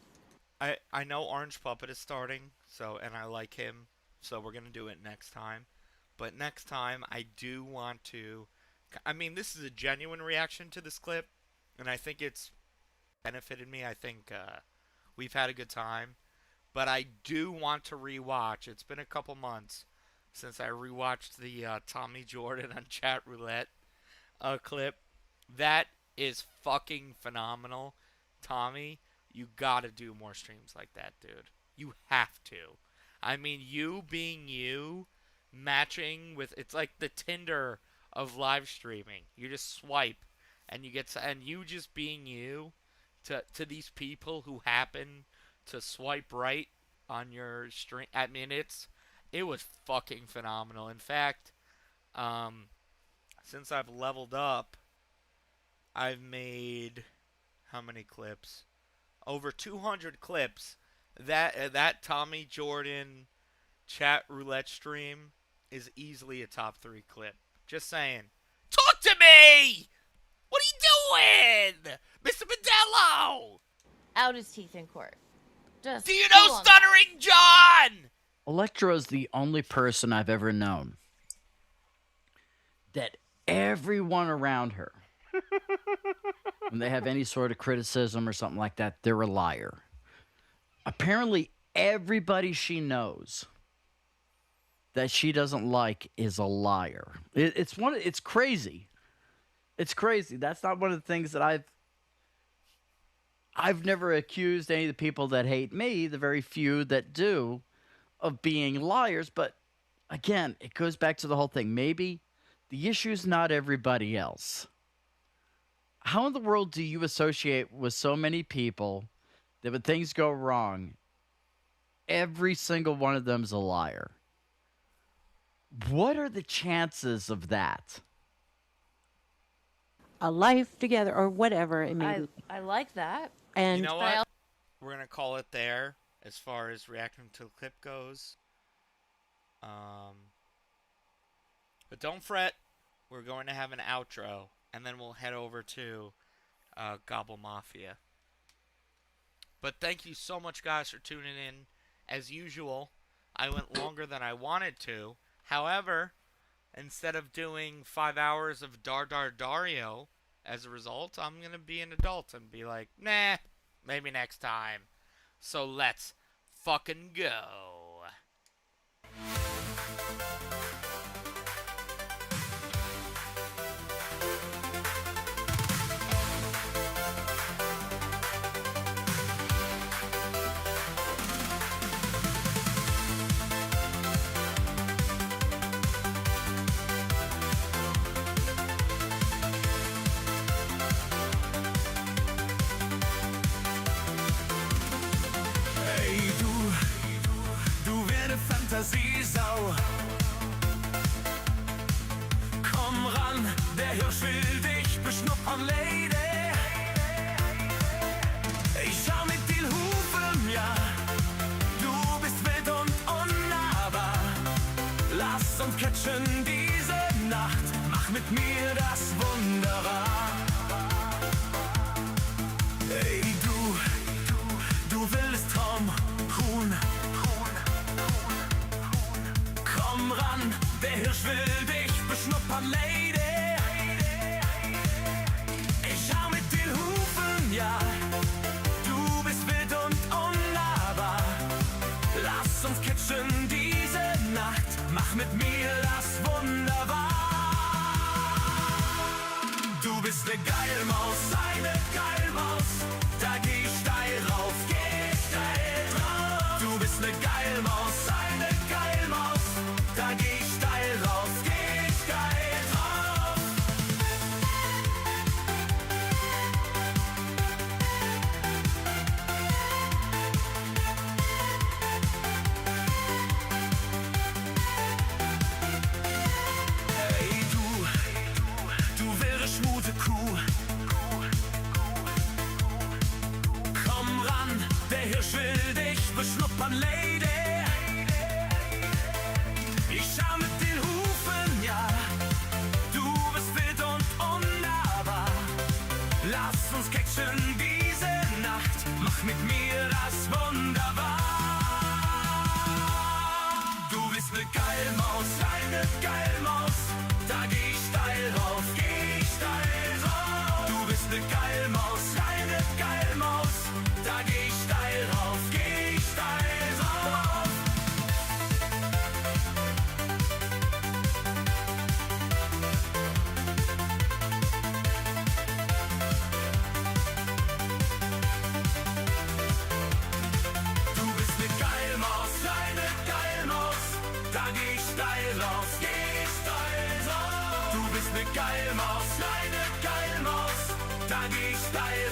I know Orange Puppet is starting, so, and I like him, so we're going to do it next time. But next time, I do want to... I mean, this is a genuine reaction to this clip, and I think it's benefited me. I think we've had a good time. But I do want to rewatch. It's been a couple months since I rewatched the Tommy Jordan on Chat Roulette clip. That is fucking phenomenal. Tommy, you gotta do more streams like that, dude. You have to. I mean, you being you, matching with... It's like the Tinder of live streaming. You just swipe, and you get... And you just being you to these people who happen to swipe right on your stream. I mean, it was fucking phenomenal. In fact, since I've leveled up, I've made how many clips? Over 200 clips. That Tommy Jordan Chat Roulette stream is easily a top 3 clip. Just saying. Talk to me! What are you doing? Mr. Modello! Out his teeth in court. Just Do you know chill on Stuttering John? Electra is the only person I've ever known that everyone around her, when they have any sort of criticism or something like that, they're a liar. Apparently, everybody she knows that she doesn't like is a liar. It's crazy. It's crazy. That's not one of the things that I've never accused any of the people that hate me, the very few that do, of being liars. But again, it goes back to the whole thing. Maybe the issue's not everybody else. How in the world do you associate with so many people that when things go wrong, every single one of them's a liar? What are the chances of that? A life together or whatever it may be. I like that. And You know what? We're going to call it there as far as reacting to the clip goes. But don't fret. We're going to have an outro. And then we'll head over to Gobble Mafia. But thank you so much, guys, for tuning in. As usual, I went longer than I wanted to. However, instead of doing 5 hours of DarDarDario, as a result, I'm going to be an adult and be like, nah, maybe next time. So let's fucking go. Hey du werde Fantasiesau. Komm ran, der Hirsch will dich beschnuppern, Lady. Ich schau mit den Hufen, ja. Du bist wild und mit mir das Wunderrad. Ey, du wildes Traumhuhn. Komm ran, der Hirsch will dich beschnuppern, Lady. Ich schau mit den Hufen, ja. Du bist wild und unnahbar. Lass uns kitschen diese Nacht. Mach mit mir das wunderbar. Du bist ne Geilmaus, eine Geilmaus. Da geh ich steil rauf, geh ich steil drauf. Du bist ne Geilmaus, eine Geilmaus. Da geh ich steil rauf, geh ich steil drauf. Hey du wilde schmute Kuh. Komm ran, der Hirsch will dich beschnuppern, Lady. Ich schau mit den Hufen, ja. Du bist wild und unnahbar. Lass uns catchen diese Nacht. Mach mit mir das wunderbar. Du bist ne Geilmaus, eine Geilmaus. Da geh ich steil rauf, geh ich steil rauf. Du bist ne Geilmaus, eine Geilmaus. Da geh ich steil rauf, geh ich steil rauf. Du bist ne Geilmaus, eine Geilmaus. Da geh ich steil rauf, geh ich steil rauf. Du bist ne Geilmaus, eine Geilmaus. Da geh ich steil